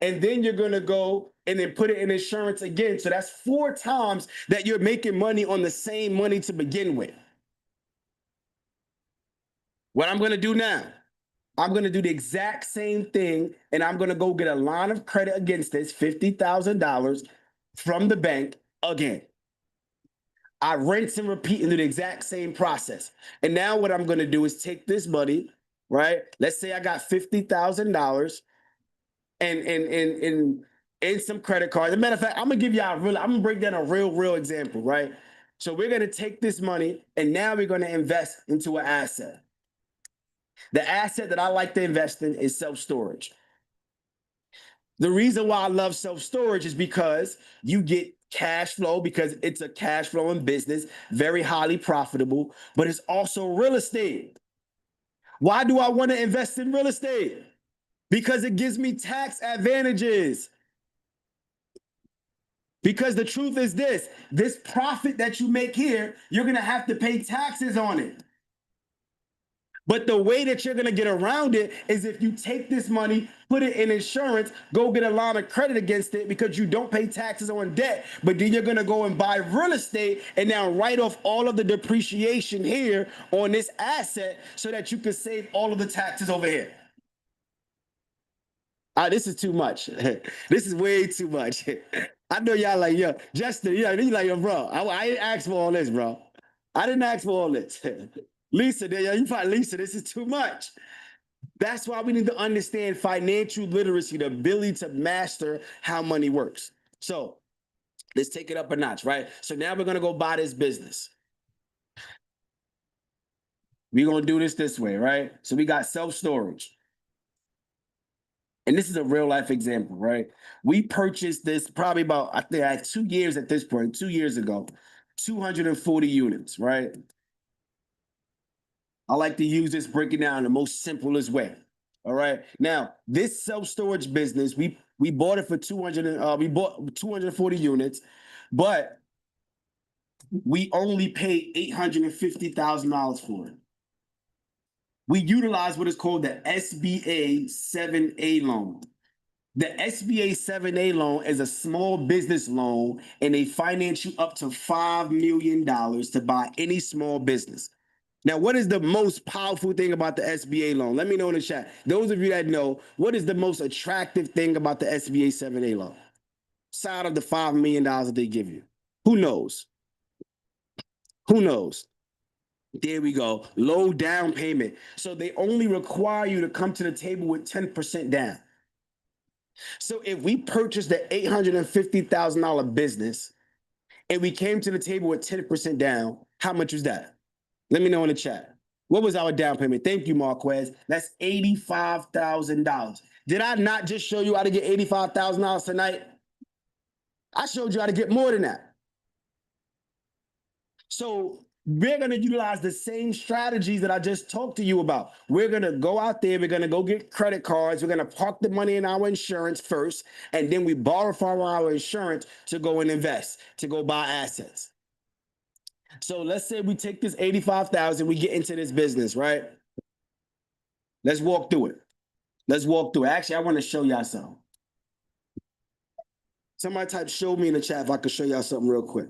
And then you're going to go and then put it in insurance again. So that's 4 times that you're making money on the same money to begin with. What I'm going to do now, I'm going to do the exact same thing. And I'm going to go get a line of credit against this, $50,000 from the bank again. I rinse and repeat and do the exact same process. And now what I'm going to do is take this money, right? Let's say I got $50,000 and in some credit cards. As a matter of fact, I'm gonna give y'all I'm gonna break down a real example, right? So we're gonna take this money and now we're gonna invest into an asset. The asset that I like to invest in is self-storage. The reason why I love self-storage is because you get cash flow, because it's a cash flowing business, very highly profitable, but it's also real estate. Why do I want to invest in real estate? Because it gives me tax advantages. Because the truth is this profit that you make here, you're going to have to pay taxes on it. But the way that you're going to get around it is if you take this money, put it in insurance, go get a line of credit against it because you don't pay taxes on debt. But then you're going to go and buy real estate and now write off all of the depreciation here on this asset so that you can save all of the taxes over here. This is too much. This is way too much. I know y'all like, yo, Justin, you're like, yo, bro, I didn't ask for all this, bro. I didn't ask for all this. Lisa, you probably, Lisa, this is too much. That's why we need to understand financial literacy, the ability to master how money works. So let's take it up a notch, right? So now we're going to go buy this business. We're going to do this way, right? So we got self-storage. And this is a real life example, right? We purchased this probably about, I think I had 2 years at this point, 2 years ago, 240 units, right? I like to use this breaking down in the most simplest way. All right. Now, this self-storage business, we bought it for 240 units, but we only paid $850,000 for it. We utilize what is called the SBA 7A loan. The SBA 7A loan is a small business loan and they finance you up to $5 million to buy any small business. Now, what is the most powerful thing about the SBA loan? Let me know in the chat. Those of you that know, what is the most attractive thing about the SBA 7A loan? Side of the $5 million that they give you. Who knows? Who knows? There we go. Low down payment. So they only require you to come to the table with 10% down. So if we purchased the $850,000 business and we came to the table with 10% down, how much was that? Let me know in the chat. What was our down payment? Thank you, Marquez. That's $85,000. Did I not just show you how to get $85,000 tonight? I showed you how to get more than that. So we're going to utilize the same strategies that I just talked to you about. We're going to go out there. We're going to go get credit cards. We're going to park the money in our insurance first, and then we borrow from our insurance to go and invest, to go buy assets. So let's say we take this $85,000, we get into this business, right? Let's walk through it. Let's walk through it. Actually, I want to show y'all something. Somebody type show me in the chat if I could show y'all something real quick.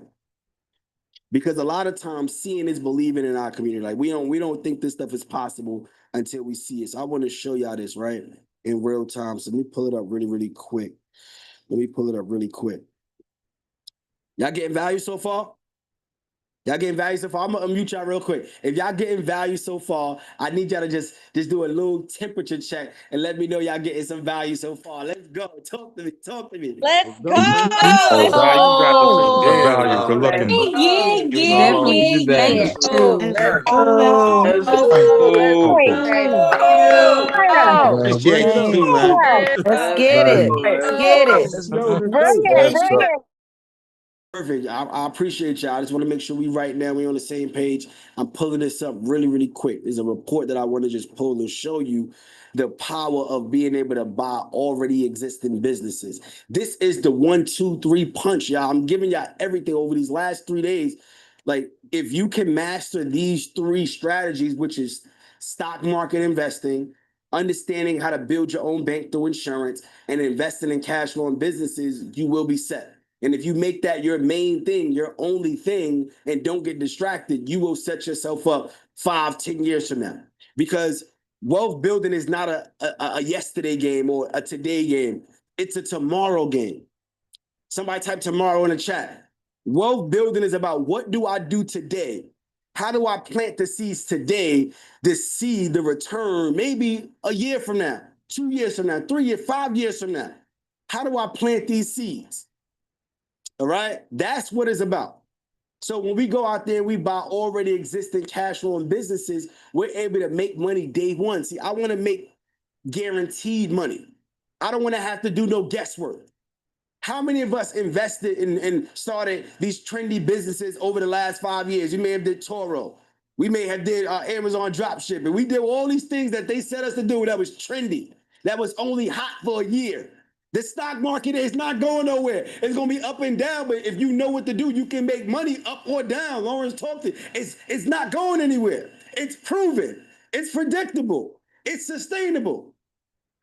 Because a lot of times seeing is believing in our community. Like we don't think this stuff is possible until we see it. So I want to show y'all this right in real time. So let me pull it up really quick. Y'all getting value so far? Y'all getting value so far? I'm gonna unmute y'all real quick. If y'all getting value so far, I need y'all to just do a little temperature check and let me know y'all getting some value so far. Let's go. Talk to me. Let's go. Oh, value dropping some good value. Good looking. Yeah. Appreciate you too, man. Let's get it. Bring it. Perfect. I appreciate y'all. I just want to make sure we're on the same page. I'm pulling this up really quick. There's a report that I want to just pull and show you the power of being able to buy already existing businesses. This is the 1, 2, 3 punch, y'all. I'm giving y'all everything over these last 3 days. Like, if you can master these 3 strategies, which is stock market investing, understanding how to build your own bank through insurance, and investing in cash flow and businesses, you will be set. And if you make that your main thing, your only thing, and don't get distracted, you will set yourself up 5, 10 years from now. Because wealth building is not a yesterday game or a today game. It's a tomorrow game. Somebody type tomorrow in the chat. Wealth building is about what do I do today? How do I plant the seeds today to see the return maybe a year from now, 2 years from now, 3 years, 5 years from now? How do I plant these seeds? All right, that's what it's about. So when we go out there and we buy already existing cash flow and businesses, we're able to make money day one. See, I want to make guaranteed money. I don't want to have to do no guesswork. How many of us invested and started these trendy businesses over the last 5 years? We may have did Toro. We may have did Amazon dropshipping. We did all these things that they set us to do that was trendy, that was only hot for a year. The stock market is not going nowhere. It's going to be up and down, but if you know what to do, you can make money up or down. Lawrence talked to it's not going anywhere. It's proven. It's predictable. It's sustainable.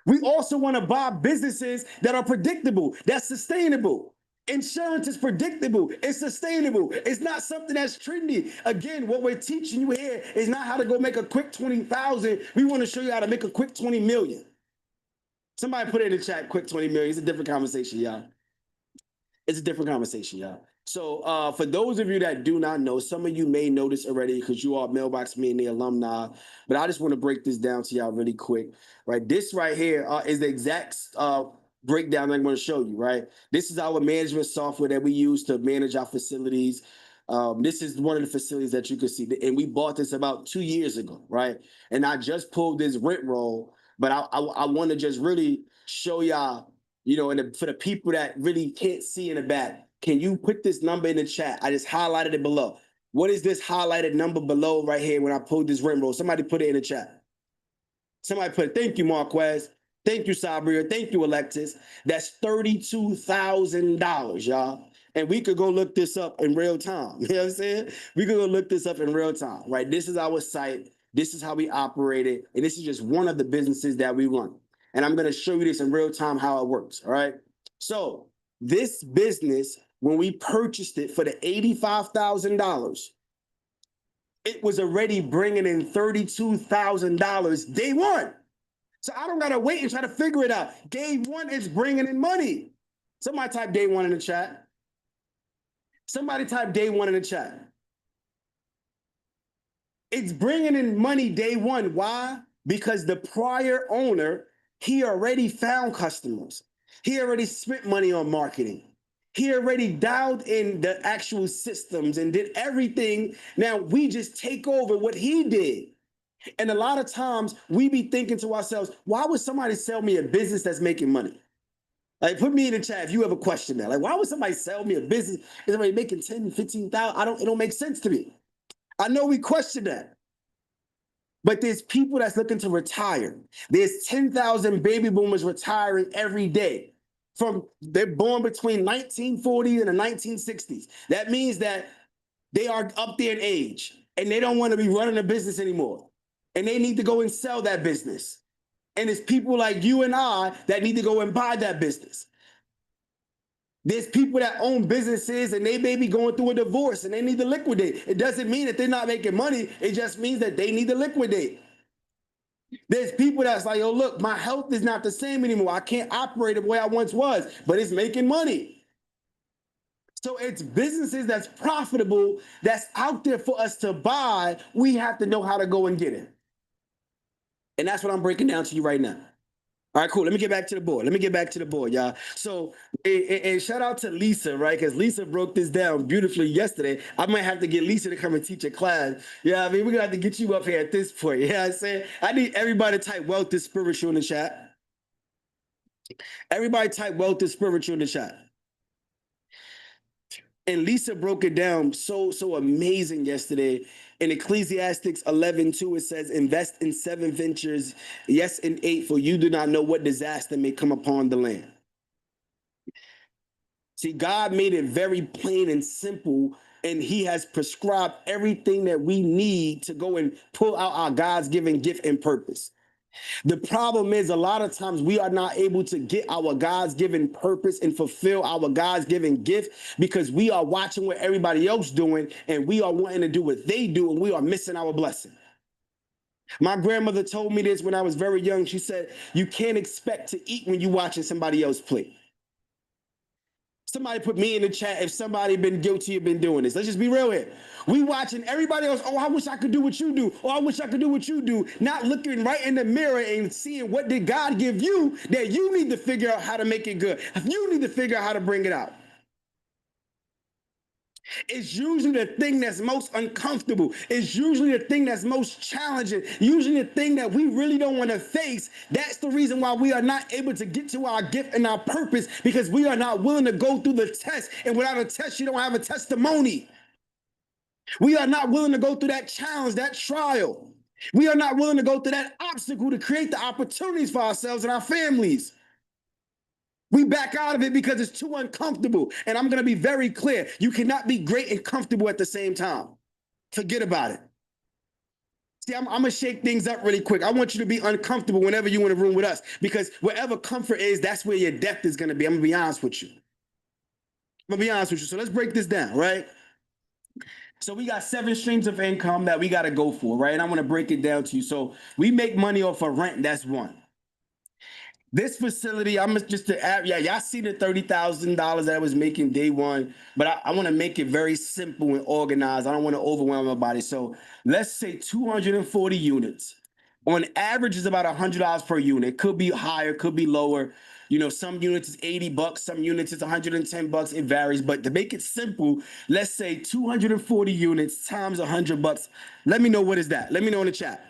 We also want to buy businesses that are predictable, that's sustainable. Insurance is predictable. It's sustainable. It's not something that's trendy. Again, what we're teaching you here is not how to go make a quick 20,000. We want to show you how to make a quick 20 million. Somebody put it in the chat, quick 20 million. It's a different conversation, y'all. It's a different conversation, y'all. So for those of you that do not know, some of you may know this already because you are Mailbox Me and the alumni, but I just want to break this down to y'all really quick, right? This right here is the exact breakdown I'm going to show you, right? This is our management software that we use to manage our facilities. This is one of the facilities that you can see, and we bought this about 2 years ago, right? And I just pulled this rent roll. But I want to just really show y'all, you know, and for the people that really can't see in the back, can you put this number in the chat? I just highlighted it below. What is this highlighted number below right here when I pulled this rent roll? Somebody put it in the chat. Somebody put it. Thank you, Marquez. Thank you, Sabria. Thank you, Alexis. That's $32,000, y'all. And we could go look this up in real time. You know what I'm saying? We could go look this up in real time, right? This is our site. This is how we operate it. And this is just one of the businesses that we run. And I'm going to show you this in real time, how it works. All right. So this business, when we purchased it for the $85,000, it was already bringing in $32,000 day one. So I don't got to wait and try to figure it out. Day one is bringing in money. Somebody type day one in the chat. Somebody type day one in the chat. It's bringing in money day one. Why? Because the prior owner, he already found customers. He already spent money on marketing. He already dialed in the actual systems and did everything. Now we just take over what he did. And a lot of times we be thinking to ourselves, why would somebody sell me a business that's making money? Like, put me in the chat if you have a question there. Like, why would somebody sell me a business? Is somebody making 10, 15,000? It don't make sense to me. I know we question that. But there's people that's looking to retire. There's 10,000 baby boomers retiring every day. They're born between 1940 and the 1960s. That means that they are up there in age and they don't want to be running a business anymore. And they need to go and sell that business. And it's people like you and I that need to go and buy that business. There's people that own businesses and they may be going through a divorce and they need to liquidate. It doesn't mean that they're not making money. It just means that they need to liquidate. There's people that's like, oh, look, my health is not the same anymore. I can't operate the way I once was, but it's making money. So it's businesses that's profitable, that's out there for us to buy. We have to know how to go and get it. And that's what I'm breaking down to you right now. All right, cool. Let me get back to the board. Y'all. So, and shout out to Lisa, right? Because Lisa broke this down beautifully yesterday. I might have to get Lisa to come and teach a class. Yeah, I mean, we're going to have to get you up here at this point. You know what I'm saying? I need everybody to type wealth is spiritual in the chat. Everybody type wealth is spiritual in the chat. And Lisa broke it down so amazing yesterday. In Ecclesiastes 11:2, it says, invest in 7 ventures, yes, in 8, for you do not know what disaster may come upon the land. See, God made it very plain and simple, and he has prescribed everything that we need to go and pull out our God's given gift and purpose. The problem is a lot of times we are not able to get our God's given purpose and fulfill our God's given gift because we are watching what everybody else doing and we are wanting to do what they do and we are missing our blessing. My grandmother told me this when I was very young. She said, you can't expect to eat when you're watching somebody else play. Somebody put me in the chat if somebody been guilty of been doing this. Let's just be real here. We watching everybody else. Oh, I wish I could do what you do. Oh, I wish I could do what you do. Not looking right in the mirror and seeing what did God give you that you need to figure out how to make it good. You need to figure out how to bring it out. It's usually the thing that's most uncomfortable. It's usually the thing that's most challenging. Usually the thing that we really don't want to face. That's the reason why we are not able to get to our gift and our purpose, because we are not willing to go through the test. And without a test, you don't have a testimony. We are not willing to go through that challenge, that trial. We are not willing to go through that obstacle to create the opportunities for ourselves and our families. We back out of it because it's too uncomfortable. And I'm going to be very clear. You cannot be great and comfortable at the same time. Forget about it. See, I'm going to shake things up really quick. I want you to be uncomfortable whenever you're in a room with us, because wherever comfort is, that's where your depth is going to be. I'm going to be honest with you. So let's break this down, right? So we got 7 streams of income that we got to go for, right? And I'm going to break it down to you. So we make money off of rent. That's one. This facility, I'm just to add, y'all see the $30,000 that I was making day one, but I want to make it very simple and organized. I don't want to overwhelm everybody. So let's say 240 units. On average is about $100 per unit. Could be higher, could be lower. You know, some units is $80, some units is $110. It varies. But to make it simple, let's say 240 units times $100. Let me know what is that. Let me know in the chat.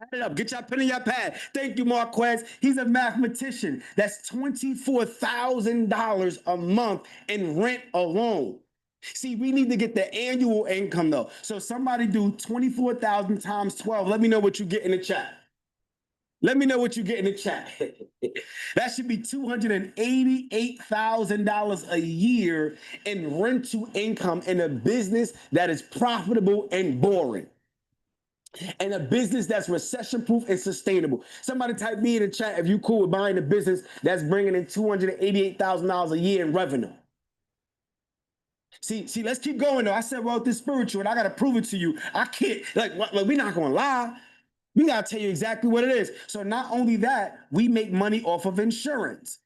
Add it up. Get your pen and your pad. Thank you, Marquez. He's a mathematician. That's $24,000 a month in rent alone. See, we need to get the annual income though. So somebody do 24,000 times 12. Let me know what you get in the chat. Let me know what you get in the chat. That should be $288,000 a year in rental income in a business that is profitable and boring. And a business that's recession-proof and sustainable. Somebody type me in the chat if you cool with buying a business that's bringing in $288,000 a year in revenue. See, let's keep going though. I said, well, this spiritual, and I got to prove it to you. I can't, like we're not going to lie. We got to tell you exactly what it is. So not only that, we make money off of insurance,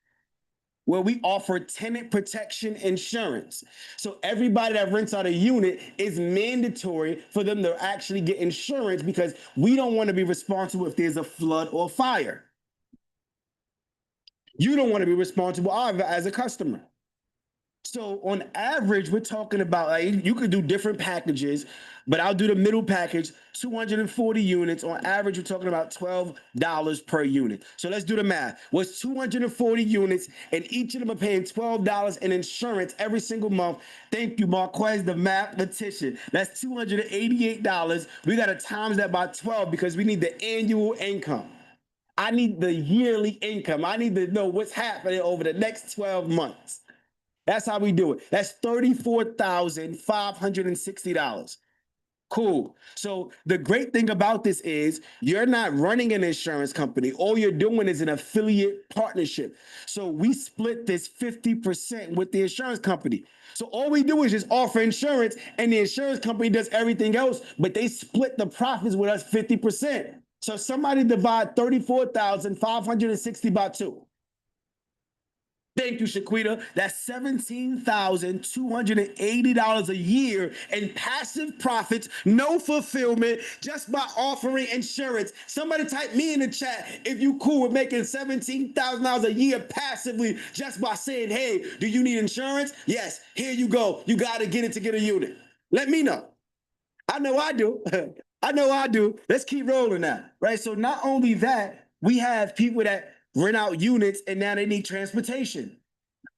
where we offer tenant protection insurance. So everybody that rents out a unit is mandatory for them to actually get insurance, because we don't want to be responsible if there's a flood or fire. You don't want to be responsible either as a customer. So on average, we're talking about, like, you could do different packages, but I'll do the middle package, 240 units. On average, we're talking about $12 per unit. So let's do the math. What's 240 units, and each of them are paying $12 in insurance every single month. Thank you, Marquez, the mathematician. That's $288. We got to times that by 12 because we need the annual income. I need the yearly income. I need to know what's happening over the next 12 months. That's how we do it. That's $34,560. Cool. So the great thing about this is you're not running an insurance company. All you're doing is an affiliate partnership. So we split this 50% with the insurance company. So all we do is just offer insurance, and the insurance company does everything else, but they split the profits with us 50%. So somebody divide 34,560 by 2. Thank you, Shaquita. That's $17,280 a year in passive profits, no fulfillment, just by offering insurance. Somebody type me in the chat if you cool with making $17,000 a year passively just by saying, hey, do you need insurance? Yes, here you go. You got to get it to get a unit. Let me know. I know I do. I know I do. Let's keep rolling now, right? So not only that, we have people that rent out units and now they need transportation.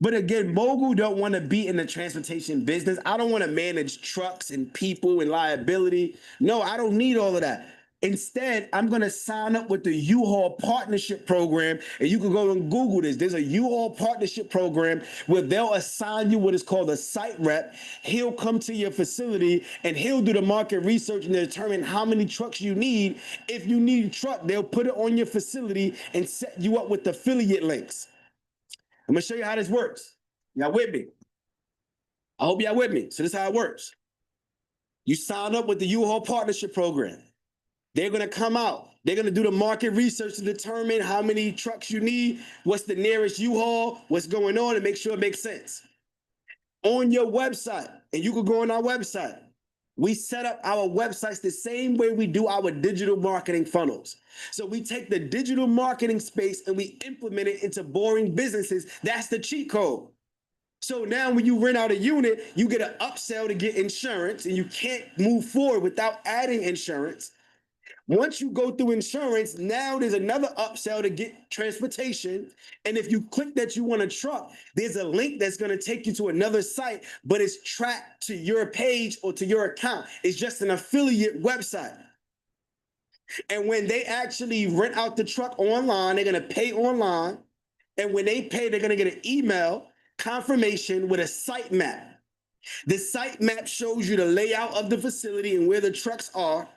But again, Mogul don't want to be in the transportation business. I don't want to manage trucks and people and liability. No, I don't need all of that. Instead, I'm going to sign up with the U-Haul Partnership Program, and you can go and Google this. There's a U-Haul Partnership Program where they'll assign you what is called a site rep. He'll come to your facility, and he'll do the market research and determine how many trucks you need. If you need a truck, they'll put it on your facility and set you up with affiliate links. I'm going to show you how this works. Y'all with me? I hope y'all with me. So this is how it works. You sign up with the U-Haul Partnership Program. They're going to come out. They're going to do the market research to determine how many trucks you need, what's the nearest U-Haul, what's going on, and make sure it makes sense. On your website, and you can go on our website, we set up our websites the same way we do our digital marketing funnels. So we take the digital marketing space and we implement it into boring businesses. That's the cheat code. So now when you rent out a unit, you get an upsell to get insurance, and you can't move forward without adding insurance. Once you go through insurance, now there's another upsell to get transportation. And if you click that you want a truck, there's a link that's going to take you to another site, but it's tracked to your page or to your account. It's just an affiliate website. And when they actually rent out the truck online, they're going to pay online. And when they pay, they're going to get an email confirmation with a site map. The site map shows you the layout of the facility and where the trucks are.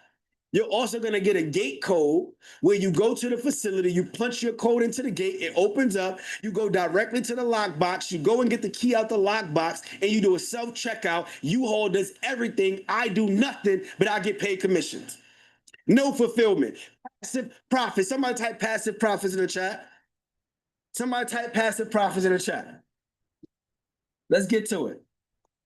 You're also going to get a gate code where you go to the facility, you punch your code into the gate, it opens up, you go directly to the lockbox, you go and get the key out the lockbox, and you do a self-checkout. U-Haul does everything. I do nothing, but I get paid commissions. No fulfillment. Passive profits. Somebody type passive profits in the chat. Somebody type passive profits in the chat. Let's get to it.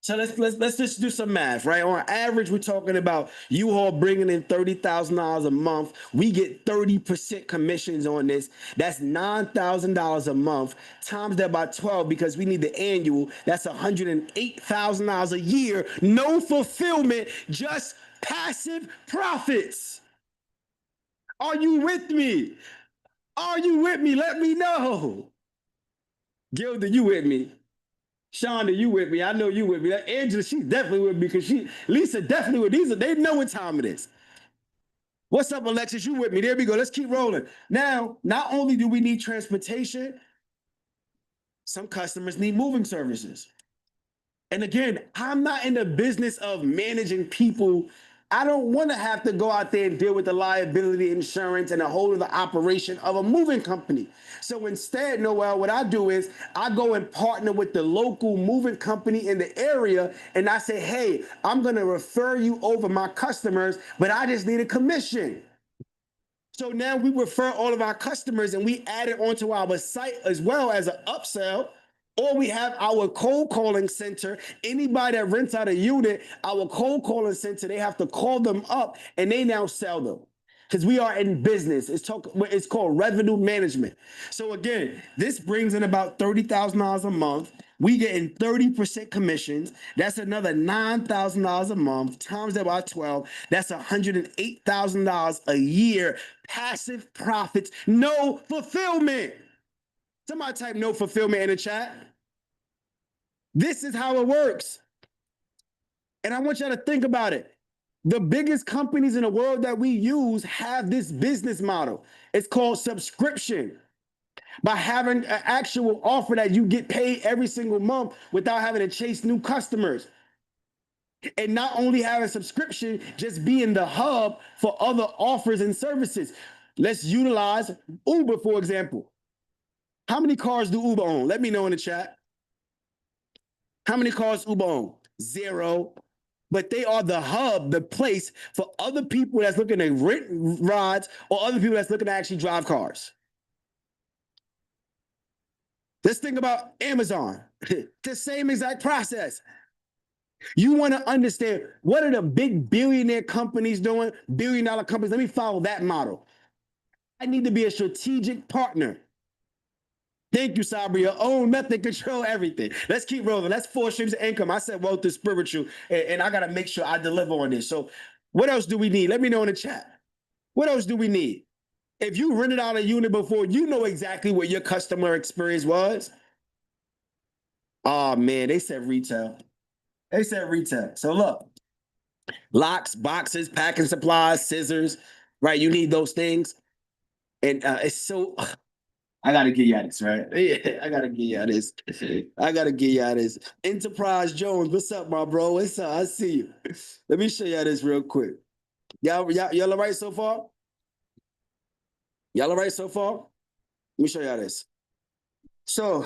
So let's just do some math, right? On average, we're talking about U-Haul bringing in $30,000 a month. We get 30% commissions on this. That's $9,000 a month. Times that by 12 because we need the annual. That's $108,000 a year. No fulfillment, just passive profits. Are you with me? Are you with me? Let me know. Gilda, you with me? Shonda, you with me? I know you with me. Angela, she's definitely with me because Lisa definitely with me. They know what time it is. What's up, Alexis? You with me? There we go. Let's keep rolling. Now, not only do we need transportation, some customers need moving services. And again, I'm not in the business of managing people. I don't want to have to go out there and deal with the liability insurance and the whole of the operation of a moving company. So instead, Noel, what I do is I go and partner with the local moving company in the area, and I say, hey, I'm going to refer you over my customers, but I just need a commission. So now we refer all of our customers and we add it onto our site as well as an upsell. Or we have our cold calling center. Anybody that rents out a unit, our cold calling center, they have to call them up and they now sell them. because we are in business. It's called revenue management. So again, this brings in about $30,000 a month. We getting 30% commissions. That's another $9,000 a month times that by 12. That's $108,000 a year. Passive profits, no fulfillment. Somebody type no fulfillment in the chat. This is how it works. And I want y'all to think about it. The biggest companies in the world that we use have this business model. It's called subscription. By having an actual offer that you get paid every single month without having to chase new customers. And not only having subscription, just being the hub for other offers and services. Let's utilize Uber, for example. How many cars do Uber own? Let me know in the chat. How many cars Uber own? 0. But they are the hub, the place for other people that's looking to rent rides or other people that's looking to actually drive cars. Let's think about Amazon. The same exact process. You want to understand what are the big billionaire companies doing, billion-dollar companies. Let me follow that model. I need to be a strategic partner. Thank you, Sabria. Own, method, control, everything. Let's keep rolling. That's 4 streams of income. I said wealth is spiritual, and I got to make sure I deliver on this. So what else do we need? Let me know in the chat. What else do we need? If you rented out a unit before, you know exactly what your customer experience was. Oh, man, they said retail. They said retail. So look, locks, boxes, packing supplies, scissors, right? You need those things. And it's so... I gotta give y'all this, right? Yeah, I gotta give y'all this. I gotta give y'all this. Enterprise Jones, what's up, my bro? What's up? I see you. Let me show y'all this real quick. Y'all all right so far? Y'all all right so far? Let me show y'all this. So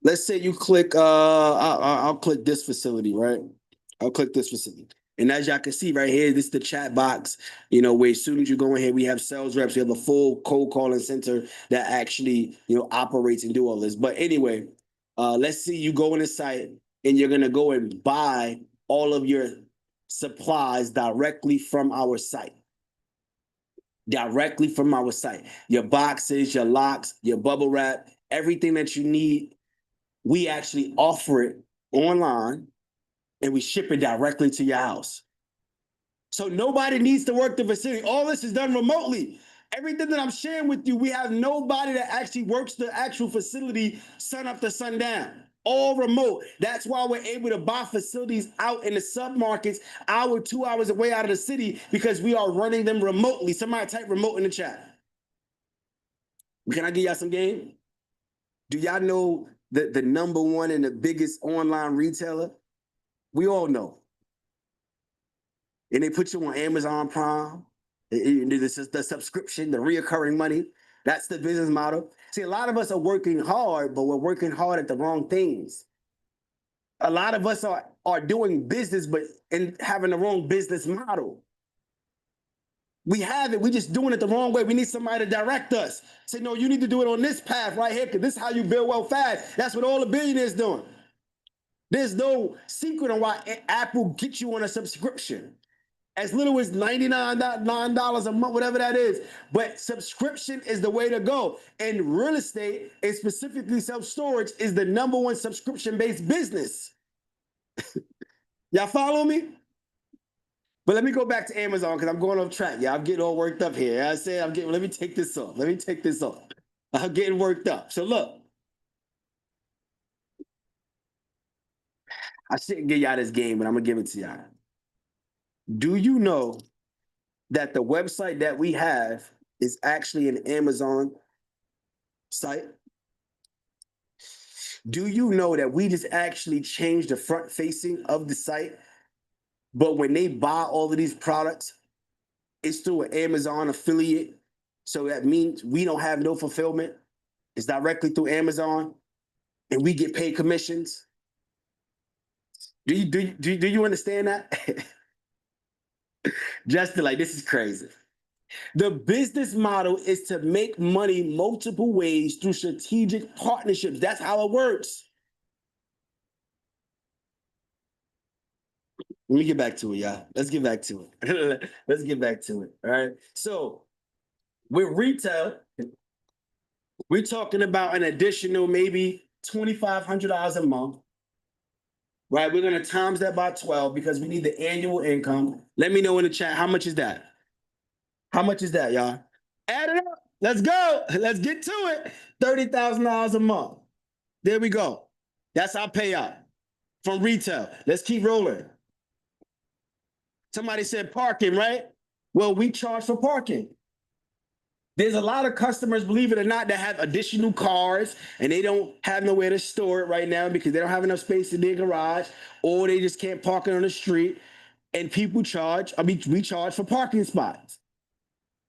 let's say you click, I'll click this facility, right? I'll click this facility. And as y'all can see right here, this is the chat box, you know, where as soon as you go in here, we have sales reps. We have a full cold calling center that actually, you know, operates and do all this. But anyway, let's see you go on the site and you're going to go and buy all of your supplies directly from our site. Directly from our site. Your boxes, your locks, your bubble wrap, everything that you need, we actually offer it online. And we ship it directly to your house. So nobody needs to work the facility. All this is done remotely. Everything that I'm sharing with you, we have nobody that actually works the actual facility sun up to sundown. All remote. That's why we're able to buy facilities out in the submarkets, hour, 2 hours away out of the city, because we are running them remotely. Somebody type remote in the chat. Can I give y'all some game? Do y'all know the #1 and the biggest online retailer? We all know. And they put you on Amazon Prime. This is the subscription, the reoccurring money. That's the business model. See, a lot of us are working hard, but we're working hard at the wrong things. A lot of us are doing business, but having the wrong business model. We have it, we just doing it the wrong way. We need somebody to direct us. Say, no, you need to do it on this path right here, because this is how you build wealth fast. That's what all the billionaires doing. There's no secret on why Apple gets you on a subscription. As little as $99 a month, whatever that is. But subscription is the way to go. And real estate, and specifically self-storage, is the #1 subscription-based business. Y'all follow me? But let me go back to Amazon, because I'm going off track. Yeah, I'm getting all worked up here. I said, let me take this off. Let me take this off. I'm getting worked up. So look. I shouldn't give y'all this game, but I'm going to give it to y'all. Do you know that the website that we have is actually an Amazon site? Do you know that we just actually changed the front facing of the site? But when they buy all of these products, it's through an Amazon affiliate. So that means we don't have no fulfillment. It's directly through Amazon, and we get paid commissions. Do you understand that? Justin, like, this is crazy. The business model is to make money multiple ways through strategic partnerships. That's how it works. Let me get back to it, y'all. Let's get back to it. Let's get back to it. All right. So with retail, we're talking about an additional maybe $2,500 a month. Right? We're gonna times that by 12 because we need the annual income. Let me know in the chat, how much is that? How much is that, y'all? Add it up. Let's go. Let's get to it. $30,000 a month. There we go. That's our payout from retail. Let's keep rolling. Somebody said parking, right? Well, we charge for parking. There's a lot of customers, believe it or not, that have additional cars and they don't have nowhere to store it right now because they don't have enough space in their garage, or they just can't park it on the street. And people charge, we charge for parking spots.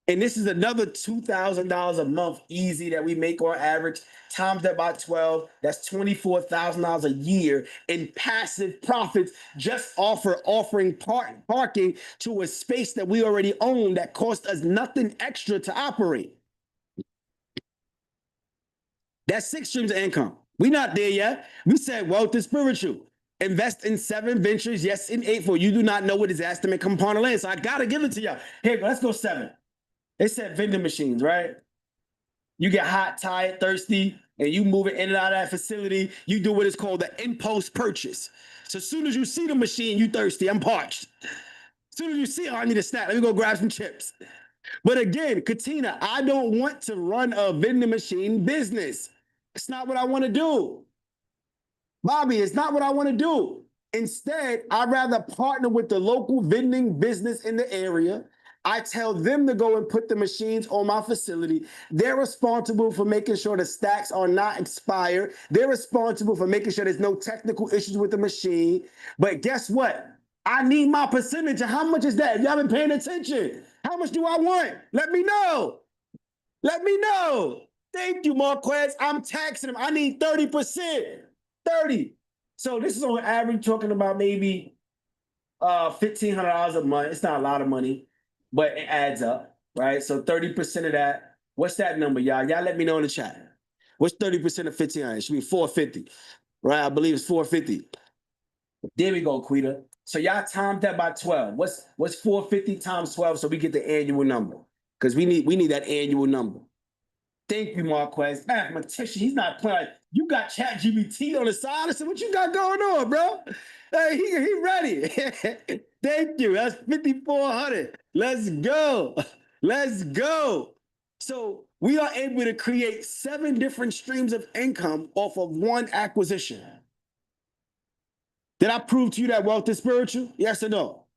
And this is another $2,000 a month easy that we make on average, times that by 12, that's $24,000 a year in passive profits, just offering parking to a space that we already own that cost us nothing extra to operate. That's 6 streams of income. We're not there yet. We said wealth is spiritual. Invest in 7 ventures, yes, in 8 for you do not know what disaster may come upon the land. So I gotta give it to y'all. Here, let's go 7. They said vending machines, right? You get hot, tired, thirsty, and you move it in and out of that facility. You do what is called the impulse purchase. So as soon as you see the machine, you thirsty, I'm parched. As soon as you see, oh, I need a snack, let me go grab some chips. But again, Katina, I don't want to run a vending machine business. It's not what I want to do. Bobby, it's not what I want to do. Instead, I'd rather partner with the local vending business in the area. I tell them to go and put the machines on my facility. They're responsible for making sure the stacks are not expired. They're responsible for making sure there's no technical issues with the machine. But guess what? I need my percentage. How much is that? If y'all been paying attention, how much do I want? Let me know. Let me know. Thank you, Marquez. I'm taxing them. I need 30%. 30. So this is on average talking about maybe $1,500 a month. It's not a lot of money, but it adds up, right? So 30% of that, what's that number, y'all? Y'all let me know in the chat. What's 30% of 1,500? It should be 450, right? I believe it's 450. There we go, Quita. So y'all timed that by 12. What's 450 times 12 so we get the annual number? Because we need that annual number. Thank you, Marquez. Mathematician, he's not playing. You got ChatGPT on the side. I said, what you got going on, bro? Hey, he ready. Thank you. That's 5,400. Let's go. Let's go. So we are able to create 7 different streams of income off of one acquisition. Did I prove to you that wealth is spiritual? Yes or no?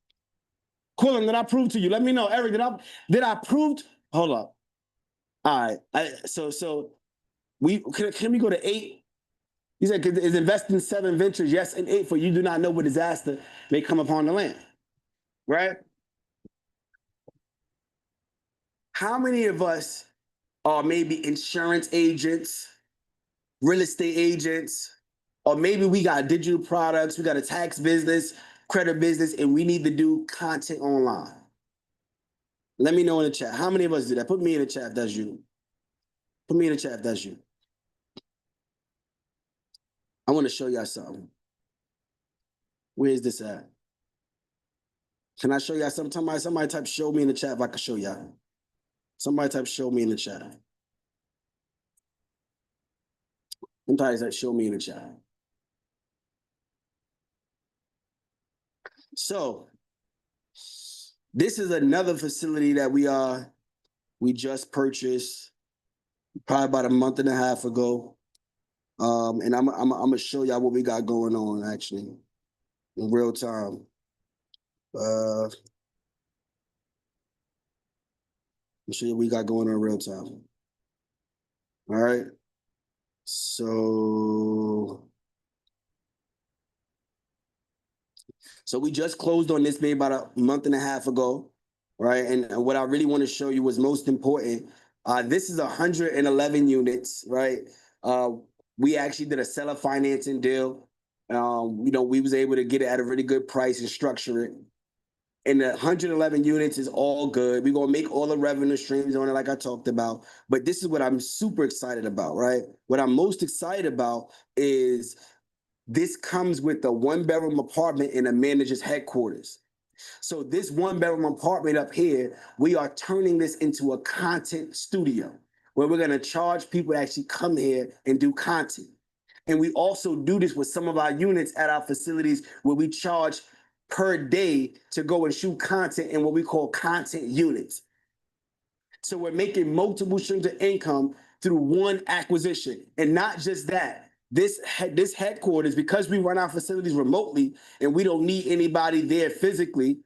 Quillen, did I prove to you? Let me know. Eric, did I prove? Hold up. All right. So we can we go to 8? He said, is invest in 7 ventures, yes, and 8 for you do not know what disaster may come upon the land. Right? How many of us are maybe insurance agents, real estate agents, or maybe we got digital products, we got a tax business, credit business, and we need to do content online? Let me know in the chat. How many of us do that? Put me in the chat if that's you. Put me in the chat if that's you. I want to show y'all something. Where is this at? Can I show y'all something? Somebody type show me in the chat if I can show y'all. Somebody type show me in the chat. Somebody type show me in the chat. So this is another facility that we just purchased probably about a month and a half ago. And I'm gonna show y'all what we got going on actually in real time. I'll show you what we got going on in real time. All right. So we just closed on this maybe about a month and a half ago, right? And what I really want to show you was most important. This is 111 units, right? We actually did a seller financing deal. We was able to get it at a really good price and structure it. And the 111 units is all good. We're gonna make all the revenue streams on it, like I talked about. But this is what I'm super excited about, right? What I'm most excited about is This comes with a 1-bedroom apartment in a manager's headquarters. So this 1-bedroom apartment up here, we are turning this into a content studio where we're gonna charge people to actually come here and do content. And we also do this with some of our units at our facilities where we charge per day to go and shoot content in what we call content units. So we're making multiple streams of income through one acquisition. And not just that, this headquarters, because we run our facilities remotely and we don't need anybody there physically,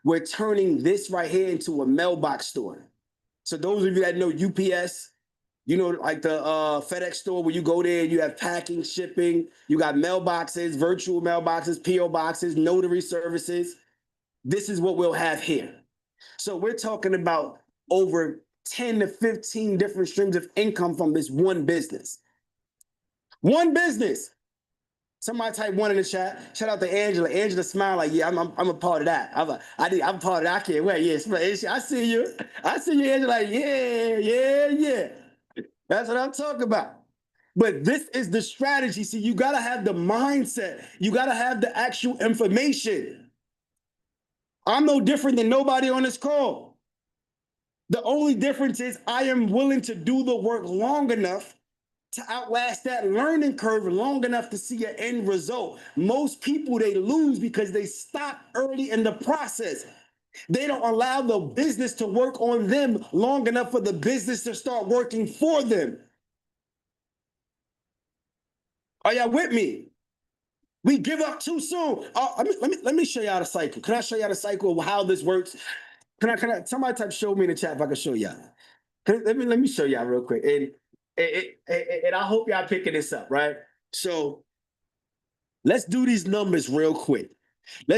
we're turning this right here into a mailbox store. So those of you that know UPS, you know, like the FedEx store where you go there, you have packing, shipping, you got mailboxes, virtual mailboxes, PO boxes, notary services. This is what we'll have here. So we're talking about over 10 to 15 different streams of income from this one business. One business. Somebody type one in the chat. Shout out to Angela. Angela smiled like, yeah, I'm a part of that. I'm part of that. I can't wait. Yes, I see you. I see you, Angela. Like, yeah. That's what I'm talking about. But this is the strategy. See, you gotta have the mindset. You gotta have the actual information. I'm no different than nobody on this call. The only difference is I am willing to do the work long enough to outlast that learning curve long enough to see an end result. Most people, they lose because they stop early in the process. They don't allow the business to work on them long enough for the business to start working for them. Are y'all with me? We give up too soon. Let me show y'all the cycle. Can I show y'all the cycle of how this works? Can I somebody type show me in the chat if I can show y'all? Let me show y'all real quick. And I hope y'all picking this up, right? So let's do these numbers real quick. I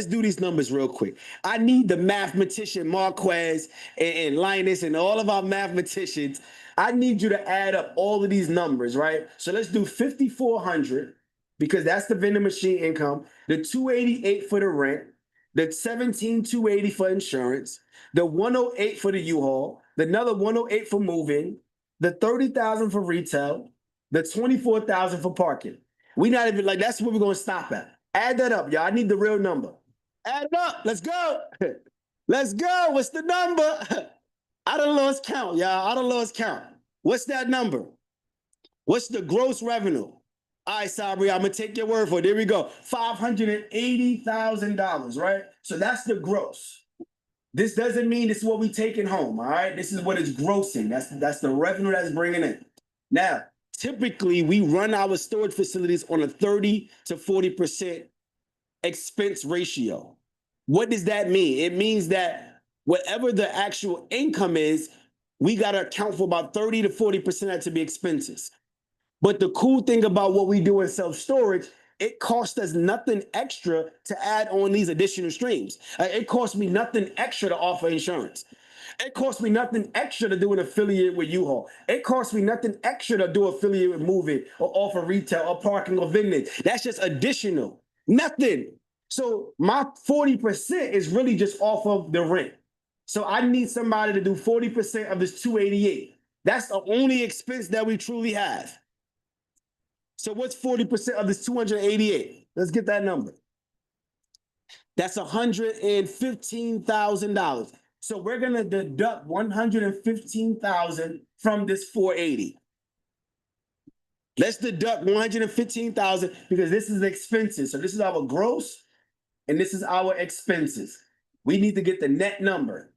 need the mathematician Marquez and Linus and all of our mathematicians. I need you to add up all of these numbers, right? So let's do 5,400 because that's the vending machine income, the 288 for the rent, the 17,280 for insurance, the 108 for the U-Haul, another 108 for moving, the 30,000 for retail, the 24,000 for parking. We not even like that's what we're gonna stop at. Add that up, y'all. I need the real number. Add it up. Let's go. Let's go. What's the number? I done lost count, y'all. I done lost count. What's that number? What's the gross revenue? All right, Sabri, I'm gonna take your word for it. There we go. $580,000, right? So that's the gross. This doesn't mean this is what we taking home, all right? This is what it's grossing. That's the revenue that's bringing in. Now, typically, we run our storage facilities on a 30 to 40% expense ratio. What does that mean? It means that whatever the actual income is, we got to account for about 30 to 40% of that to be expenses. But the cool thing about what we do in self-storage, it costs us nothing extra to add on these additional streams. It costs me nothing extra to offer insurance. It costs me nothing extra to do an affiliate with U-Haul. It costs me nothing extra to do affiliate with moving or offer retail or parking or vending. That's just additional. Nothing. So my 40% is really just off of the rent. So I need somebody to do 40% of this 288. That's the only expense that we truly have. So what's 40% of this 288? Let's get that number. That's $115,000. So we're gonna deduct $115,000 from this 480. Let's deduct $115,000 because this is expenses. So this is our gross and this is our expenses. We need to get the net number.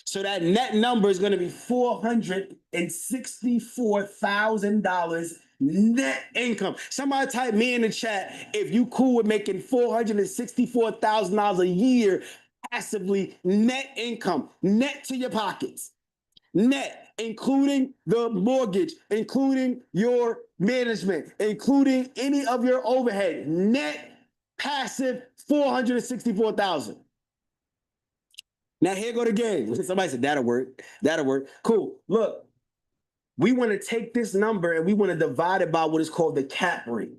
So that net number is gonna be $464,000 net income. Somebody type me in the chat if you cool with making $464,000 a year passively net income, net to your pockets, net, including the mortgage, including your management, including any of your overhead, net passive $464,000. Now here go the game. Somebody said that'll work. That'll work. Cool. Look, we want to take this number and we want to divide it by what is called the cap rate.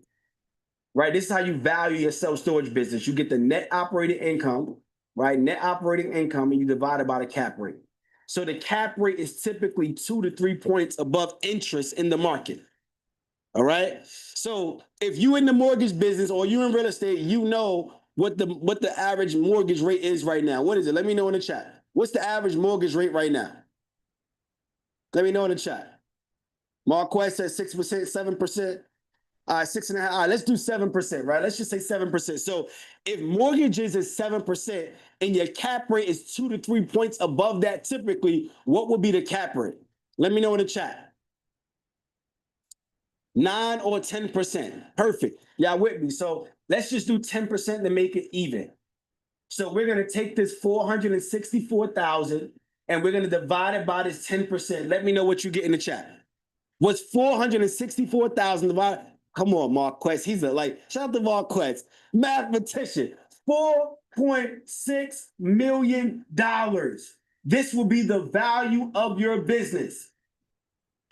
Right? This is how you value your self-storage business. You get the net operating income, right? Net operating income, and you divide it by the cap rate. So the cap rate is typically 2 to 3 points above interest in the market. All right. So if you in the mortgage business or you in real estate, you know what the average mortgage rate is right now. What is it? Let me know in the chat. What's the average mortgage rate right now? Let me know in the chat. Marquez says 6%, 7%. All right, 6.5. All right, let's do 7%, right? Let's just say 7%. So if mortgages is 7% and your cap rate is 2 to 3 points above that, typically, what would be the cap rate? Let me know in the chat. 9 or 10%. Perfect. Y'all with me? So let's just do 10% to make it even. So we're gonna take this 464,000 and we're gonna divide it by this 10%. Let me know what you get in the chat. What's 464,000 divided? Come on, Marquez. He's shout out to Marquez. Mathematician. $4.6 million. This will be the value of your business.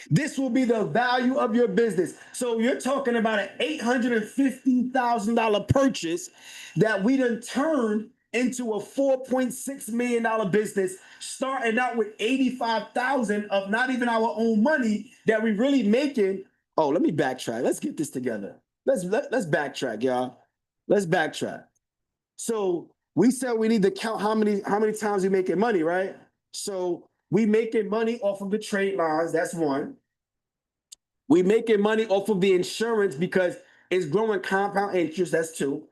This will be the value of your business. So you're talking about an $850,000 purchase that we done turned into a $4.6 million business, starting out with $85,000 of not even our own money that we really making. Oh, let me backtrack. Let's get this together. Let's backtrack, y'all. Let's backtrack. So we said we need to count how many times we making money, right? So we making money off of the trade lines. That's one. We making money off of the insurance because it's growing compound interest. That's two.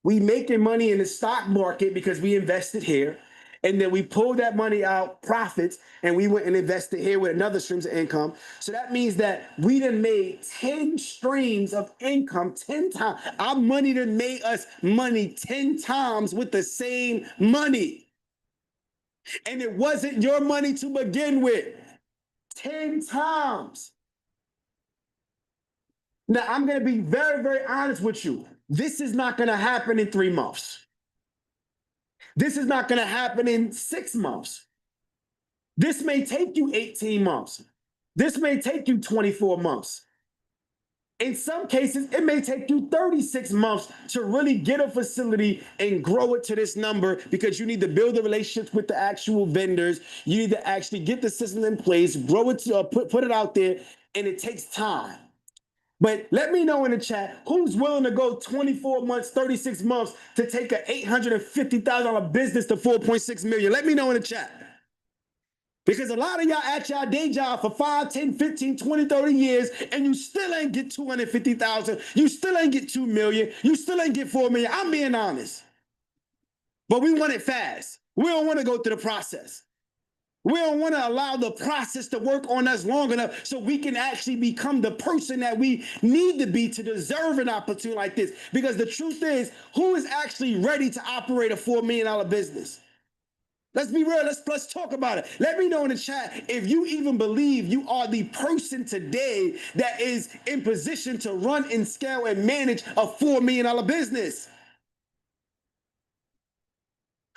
We making money in the stock market because we invested here. And then we pulled that money out, profits, and we went and invested here with another streams of income. So that means that we done made 10 streams of income 10 times. Our money done made us money 10 times with the same money. And it wasn't your money to begin with. 10 times. Now, I'm going to be very, very honest with you. This is not going to happen in 3 months. This is not going to happen in 6 months. This may take you 18 months. This may take you 24 months. In some cases, it may take you 36 months to really get a facility and grow it to this number because you need to build the relationships with the actual vendors. You need to actually get the system in place, grow it, put it out there, and it takes time. But let me know in the chat who's willing to go 24 months, 36 months to take an $850,000 business to 4.6 million. Let me know in the chat. Because a lot of y'all at y'all day job for 5, 10, 15, 20, 30 years, and you still ain't get 250,000. You still ain't get 2 million. You still ain't get 4 million. I'm being honest. But we want it fast. We don't want to go through the process. We don't want to allow the process to work on us long enough so we can actually become the person that we need to be to deserve an opportunity like this. Because the truth is, who is actually ready to operate a $4 million business? Let's be real. Let's talk about it. Let me know in the chat if you even believe you are the person today that is in position to run and scale and manage a $4 million business.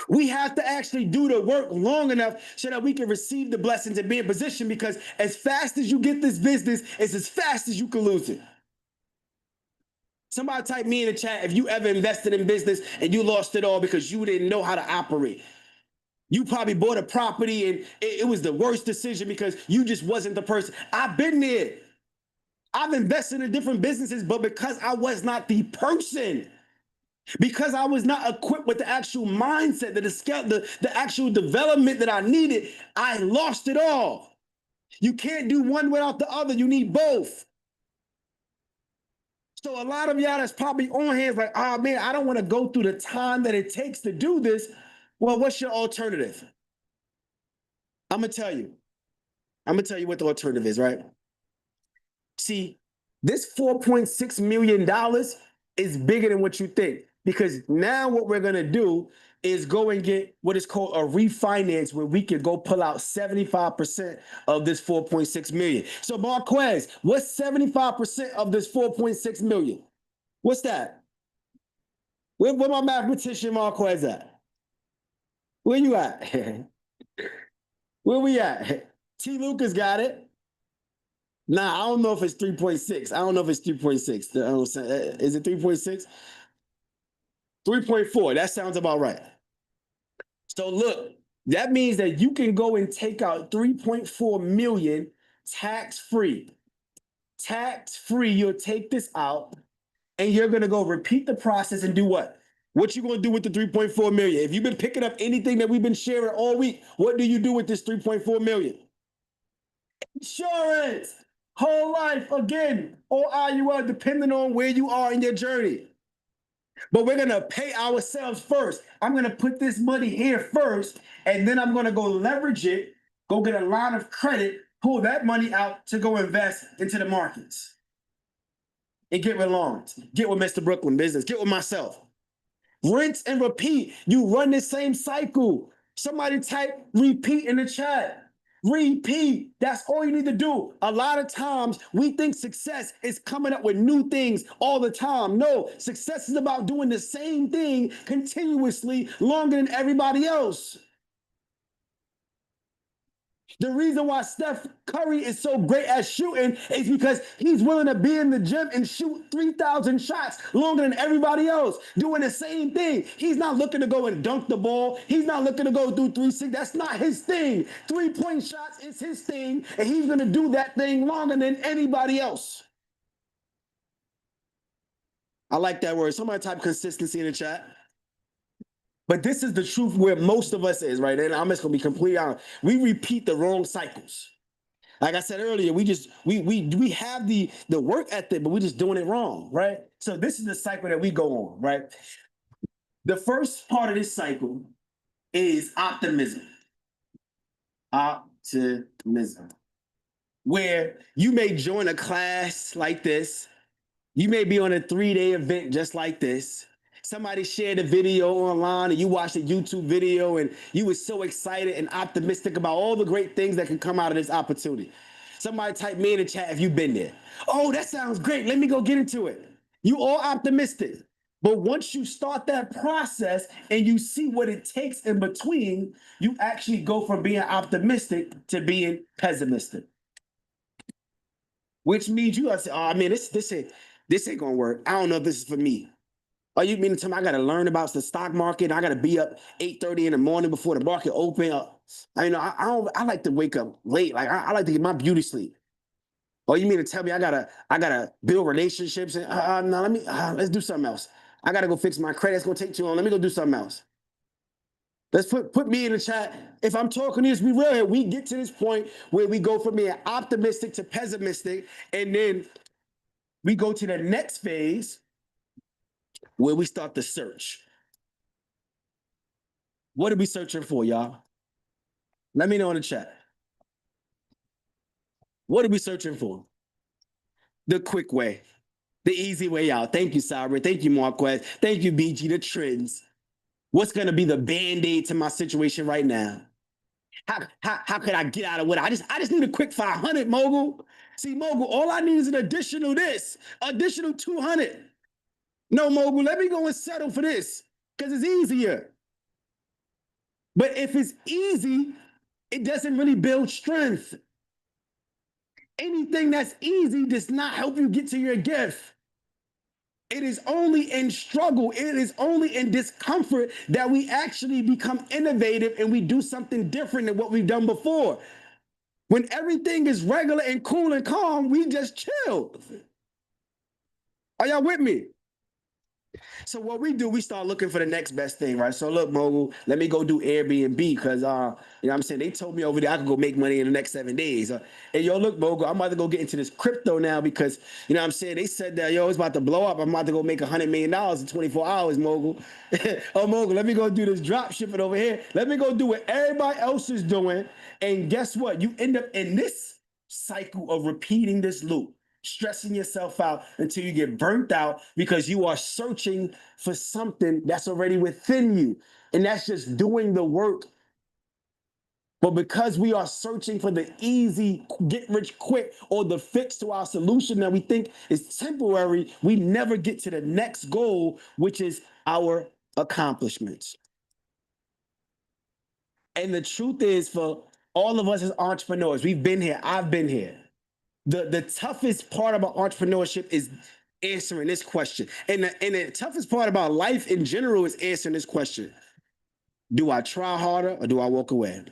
We have to actually do the work long enough so that we can receive the blessings and be in position, because as fast as you get this business, it's as fast as you can lose it. Somebody type me in the chat if you ever invested in business and you lost it all because you didn't know how to operate. You probably bought a property and it was the worst decision because you just wasn't the person. I've been there. I've invested in different businesses, but because I was not the person, because I was not equipped with the actual mindset, the actual development that I needed, I lost it all. You can't do one without the other. You need both. So a lot of y'all that's probably on here is like, oh man, I don't want to go through the time that it takes to do this. Well, what's your alternative? I'm going to tell you. I'm going to tell you what the alternative is, right? See, this $4.6 million is bigger than what you think, because now what we're going to do is go and get what is called a refinance, where we can go pull out 75% of this 4.6 million. So Marquez, what's 75% of this 4.6 million? What's that? Where my mathematician Marquez at? Where you at? Where we at? T. Lucas got it. Nah, I don't know if it's 3.6. I don't know if it's 3.6. Is it 3.6? 3.4. That sounds about right. So look, that means that you can go and take out 3.4 million tax-free. tax-free. You'll take this out and you're gonna go repeat the process and do what? What you gonna do with the 3.4 million? If you've been picking up anything that we've been sharing all week, what do you do with this 3.4 million? Insurance, whole life, again, or IUL, depending on where you are in your journey. But we're gonna pay ourselves first. I'm gonna put this money here first, and then I'm gonna go leverage it, go get a line of credit, pull that money out to go invest into the markets. And get with Lawrence, get with Mr. Brooklyn Business, get with myself. Rinse and repeat. You run the same cycle. Somebody type repeat in the chat. Repeat. That's all you need to do. A lot of times we think success is coming up with new things all the time. No, success is about doing the same thing continuously longer than everybody else. The reason why Steph Curry is so great at shooting is because he's willing to be in the gym and shoot 3,000 shots longer than everybody else, doing the same thing. He's not looking to go and dunk the ball. He's not looking to go do 3-6. That's not his thing. 3-point shots is his thing, and he's going to do that thing longer than anybody else. I like that word. Somebody type consistency in the chat. But this is the truth where most of us is, right? And I'm just gonna be completely honest. We repeat the wrong cycles. Like I said earlier, we have the work ethic, but we're just doing it wrong, right? So this is the cycle that we go on, right? The first part of this cycle is optimism. Optimism. Where you may join a class like this. You may be on a 3-day event just like this. Somebody shared a video online and you watched a YouTube video and you were so excited and optimistic about all the great things that can come out of this opportunity. Somebody type me in the chat if you've been there. Oh, that sounds great. Let me go get into it. You all optimistic. But once you start that process and you see what it takes in between, you actually go from being optimistic to being pessimistic. Which means you gotta say, oh man, this ain't gonna work. I don't know if this is for me. Oh, you mean to tell me I got to learn about the stock market? I got to be up 8:30 in the morning before the market open. I like to wake up late. Like I like to get my beauty sleep. Oh, you mean to tell me I gotta build relationships? And no, let's do something else. I gotta go fix my credit. It's gonna take too long. Let me go do something else. Let's put me in the chat. If I'm talking this, be real here. We get to this point where we go from being optimistic to pessimistic, and then we go to the next phase, where we start the search. What are we searching for, y'all? Let me know in the chat. What are we searching for? The quick way, the easy way out. Thank you, Sabra. Thank you, Marquez. Thank you, BG, the trends. What's gonna be the Band-Aid to my situation right now? How could I get out of what I just need a quick 500, Mogul. See, Mogul, all I need is an additional 200. No, Mogul, let me go and settle for this because it's easier. But if it's easy, it doesn't really build strength. Anything that's easy does not help you get to your gift. It is only in struggle, it is only in discomfort that we actually become innovative and we do something different than what we've done before. When everything is regular and cool and calm, we just chill. Are y'all with me? So what we do, we start looking for the next best thing, right? So look, Mogul, let me go do Airbnb because, you know what I'm saying? They told me over there I could go make money in the next 7 days. And yo, look, Mogul, I'm about to go get into this crypto now because, you know what I'm saying? They said that, yo, it's about to blow up. I'm about to go make $100 million in 24 hours, Mogul. Oh, Mogul, let me go do this drop shipping over here. Let me go do what everybody else is doing. And guess what? You end up in this cycle of repeating this loop, stressing yourself out until you get burnt out because you are searching for something that's already within you. And that's just doing the work. But because we are searching for the easy, get rich quick, or the fix to our solution that we think is temporary, we never get to the next goal, which is our accomplishments. And the truth is, for all of us as entrepreneurs, we've been here, I've been here. The toughest part about entrepreneurship is answering this question. And the toughest part about life in general is answering this question. Do I try harder or do I walk away?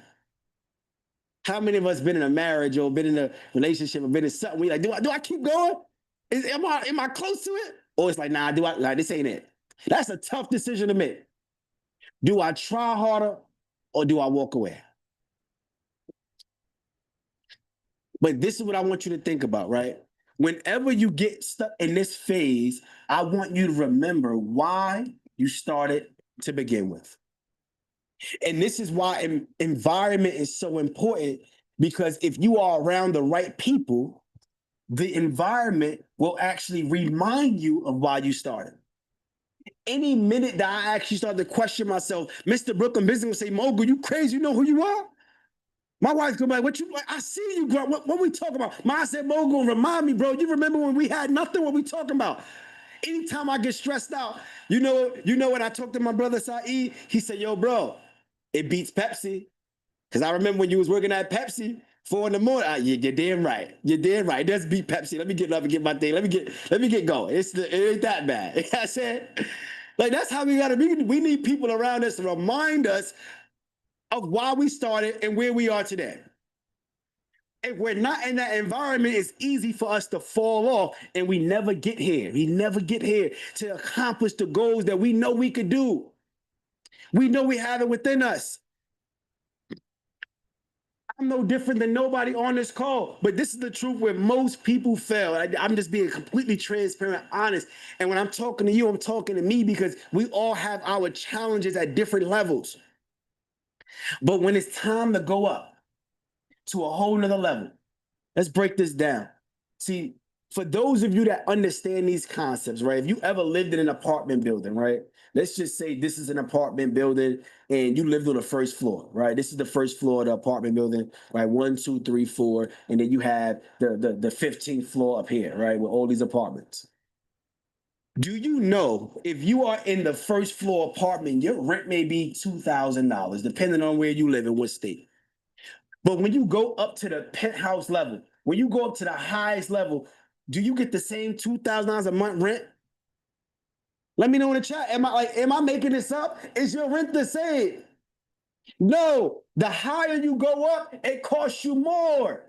How many of us been in a marriage or been in a relationship or been in something? We like, do I keep going? Am I close to it? Or it's like, nah, this ain't it. That's a tough decision to make. Do I try harder or do I walk away? But this is what I want you to think about, right? Whenever you get stuck in this phase, I want you to remember why you started to begin with. And this is why environment is so important, because if you are around the right people, the environment will actually remind you of why you started. Any minute that I actually start to question myself, Mr. Brooklyn Business will say, Mogul, you crazy? You know who you are? My wife's gonna be like, what you like? I see you, bro. What we talking about? Ma said, Mogul, remind me, bro. You remember when we had nothing? What we talking about? Anytime I get stressed out, you know when I talked to my brother Saeed, he said, yo, bro, it beats Pepsi. Because I remember when you was working at Pepsi, 4 in the morning. You're damn right. You're damn right. It does beat Pepsi. Let me get up and get my thing. Let me get going. It ain't that bad. You know what I said? Like, that's how we gotta be. We need people around us to remind us of why we started and where we are today. If we're not in that environment, it's easy for us to fall off and we never get here. We never get here to accomplish the goals that we know we could do. We know we have it within us. I'm no different than nobody on this call, but this is the truth where most people fail. I'm just being completely transparent, honest. And when I'm talking to you, I'm talking to me because we all have our challenges at different levels. But when it's time to go up to a whole nother level, let's break this down. See, for those of you that understand these concepts, right? If you ever lived in an apartment building, right? Let's just say this is an apartment building and you lived on the first floor, right? This is the first floor of the apartment building, right? 1, 2, 3, 4. And then you have the 15th floor up here, right? With all these apartments. Do you know if you are in the first floor apartment, your rent may be $2,000, depending on where you live in what state. But when you go up to the penthouse level, when you go up to the highest level, do you get the same $2,000 a month rent? Let me know in the chat. Am I making this up? Is your rent the same? No. The higher you go up, it costs you more.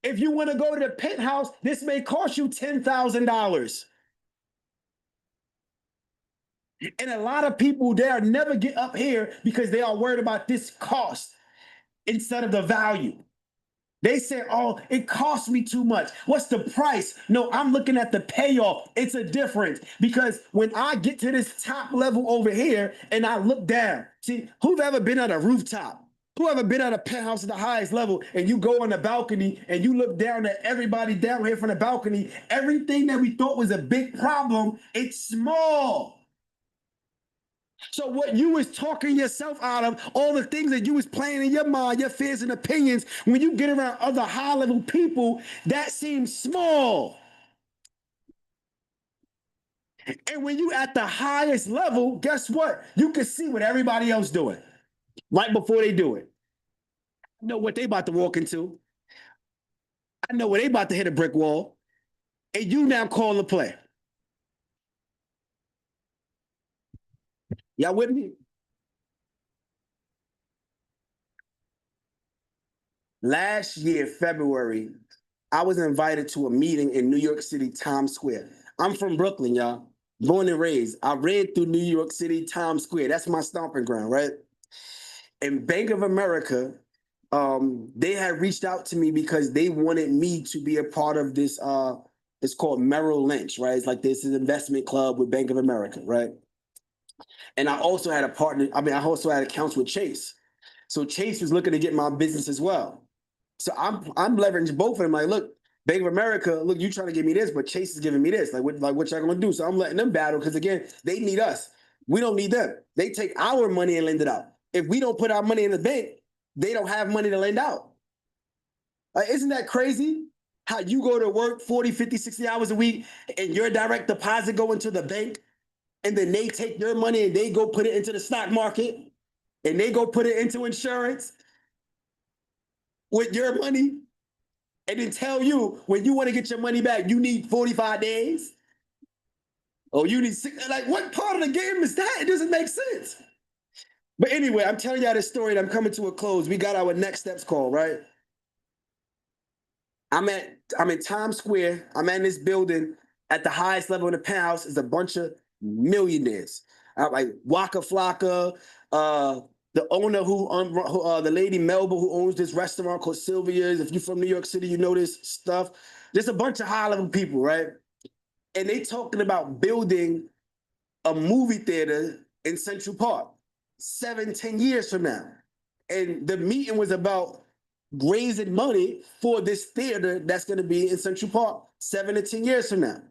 If you want to go to the penthouse, this may cost you $10,000. And a lot of people there never get up here because they are worried about this cost instead of the value. They say, oh, it costs me too much. What's the price? No, I'm looking at the payoff. It's a difference because when I get to this top level over here and I look down, see, who've ever been at a rooftop? Who ever been at a penthouse at the highest level and you go on the balcony and you look down at everybody down here from the balcony, everything that we thought was a big problem, it's small. So what you was talking yourself out of, all the things that you was playing in your mind, your fears and opinions, when you get around other high-level people, that seems small. And when you at the highest level, guess what? You can see what everybody else doing right before they do it. I know what they about to walk into. I know where they about to hit a brick wall. And you now call the play. Y'all with me? Last year, February, I was invited to a meeting in New York City, Times Square. I'm from Brooklyn, y'all. Born and raised. I ran through New York City, Times Square. That's my stomping ground, right? And Bank of America, they had reached out to me because they wanted me to be a part of this, it's called Merrill Lynch, right? It's like this investment club with Bank of America, right? And I also had a partner, I also had accounts with Chase. So Chase was looking to get my business as well. So I'm leveraging both of them. Like, look, Bank of America, look, you trying to give me this, but Chase is giving me this. Like what y'all gonna do? So I'm letting them battle because again, they need us. We don't need them. They take our money and lend it out. If we don't put our money in the bank, they don't have money to lend out. Like, isn't that crazy? How you go to work 40, 50, 60 hours a week and your direct deposit go into the bank and then they take your money and they go put it into the stock market and they go put it into insurance with your money and then tell you when you want to get your money back, you need 45 days. Oh, you need like what part of the game is that? It doesn't make sense. But anyway, I'm telling y'all this story and I'm coming to a close. We got our next steps call, right? I'm in Times Square. I'm in this building. At the highest level in the penthouse is a bunch of millionaires. Like Waka Flocka, the owner the lady Melba who owns this restaurant called Sylvia's. If you're from New York City, you know this stuff. There's a bunch of high-level people, right? And they talking about building a movie theater in Central Park 7-10 years from now. And the meeting was about raising money for this theater that's going to be in Central Park 7 to 10 years from now.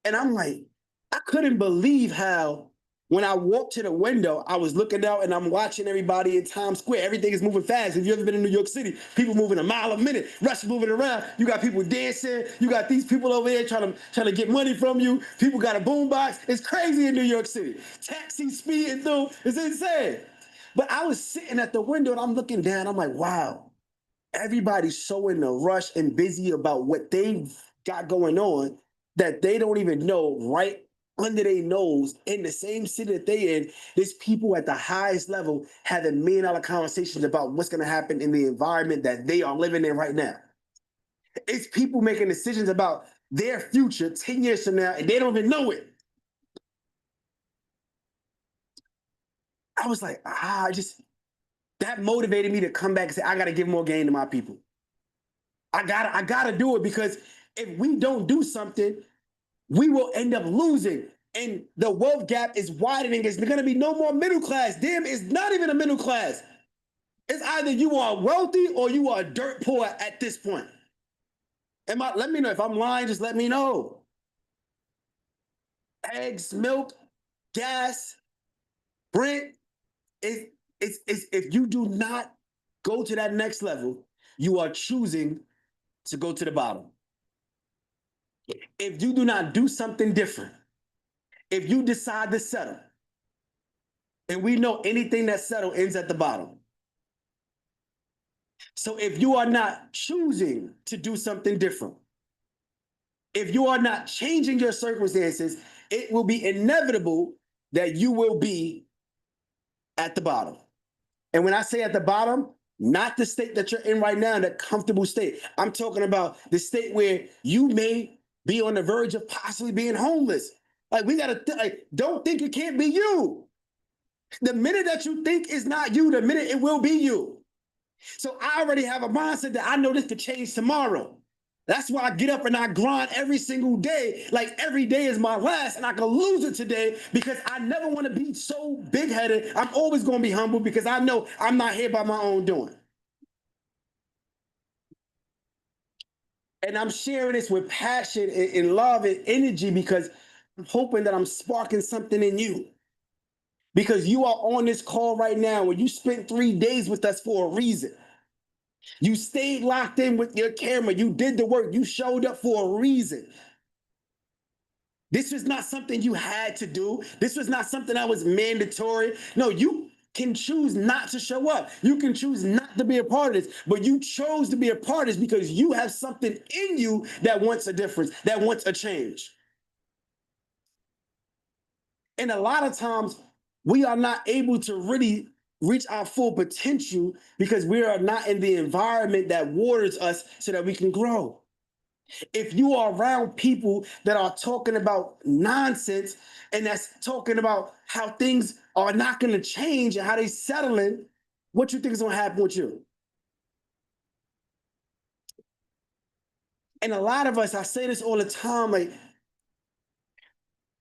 And I'm like, I couldn't believe how when I walked to the window, I was looking out and I'm watching everybody in Times Square. Everything is moving fast. If you've ever been in New York City, people moving a mile a minute, rush moving around. You got people dancing. You got these people over there trying to get money from you. People got a boombox. It's crazy in New York City. Taxis speeding through. It's insane. But I was sitting at the window and I'm looking down. I'm like, wow, everybody's so in a rush and busy about what they've got going on that they don't even know right under their nose in the same city that they in, there's people at the highest level having $1 million conversations about what's going to happen in the environment that they are living in right now. It's people making decisions about their future 10 years from now, and they don't even know it. I was like, that motivated me to come back and say, I got to give more game to my people. I gotta do it, because if we don't do something, we will end up losing. And the wealth gap is widening. There's going to be no more middle class. Damn, it's not even a middle class. It's either you are wealthy or you are dirt poor at this point. Let me know. If I'm lying, just let me know. Eggs, milk, gas, rent. If you do not go to that next level, you are choosing to go to the bottom. If you do not do something different, if you decide to settle, and we know anything that's settled ends at the bottom. So if you are not choosing to do something different, if you are not changing your circumstances, it will be inevitable that you will be at the bottom. And when I say at the bottom, not the state that you're in right now, the comfortable state. I'm talking about the state where you may be on the verge of possibly being homeless. Like, we gotta don't think it can't be you. The minute that you think it's not you, the minute it will be you. So I already have a mindset that I know this could change tomorrow. That's why I get up and I grind every single day. Like, every day is my last, and I can lose it today, because I never want to be so big-headed. I'm always going to be humble, because I know I'm not here by my own doing. And I'm sharing this with passion and love and energy, because I'm hoping that I'm sparking something in you. Because you are on this call right now, where you spent 3 days with us for a reason. You stayed locked in with your camera. You did the work. You showed up for a reason. This was not something you had to do. This was not something that was mandatory. No, you can choose not to show up. You can choose not to be a part of this, but you chose to be a part of this because you have something in you that wants a difference, that wants a change. And a lot of times we are not able to really reach our full potential because we are not in the environment that waters us so that we can grow. If you are around people that are talking about nonsense and that's talking about how things are not going to change and how they settling, what you think is going to happen with you? And a lot of us, I say this all the time, like,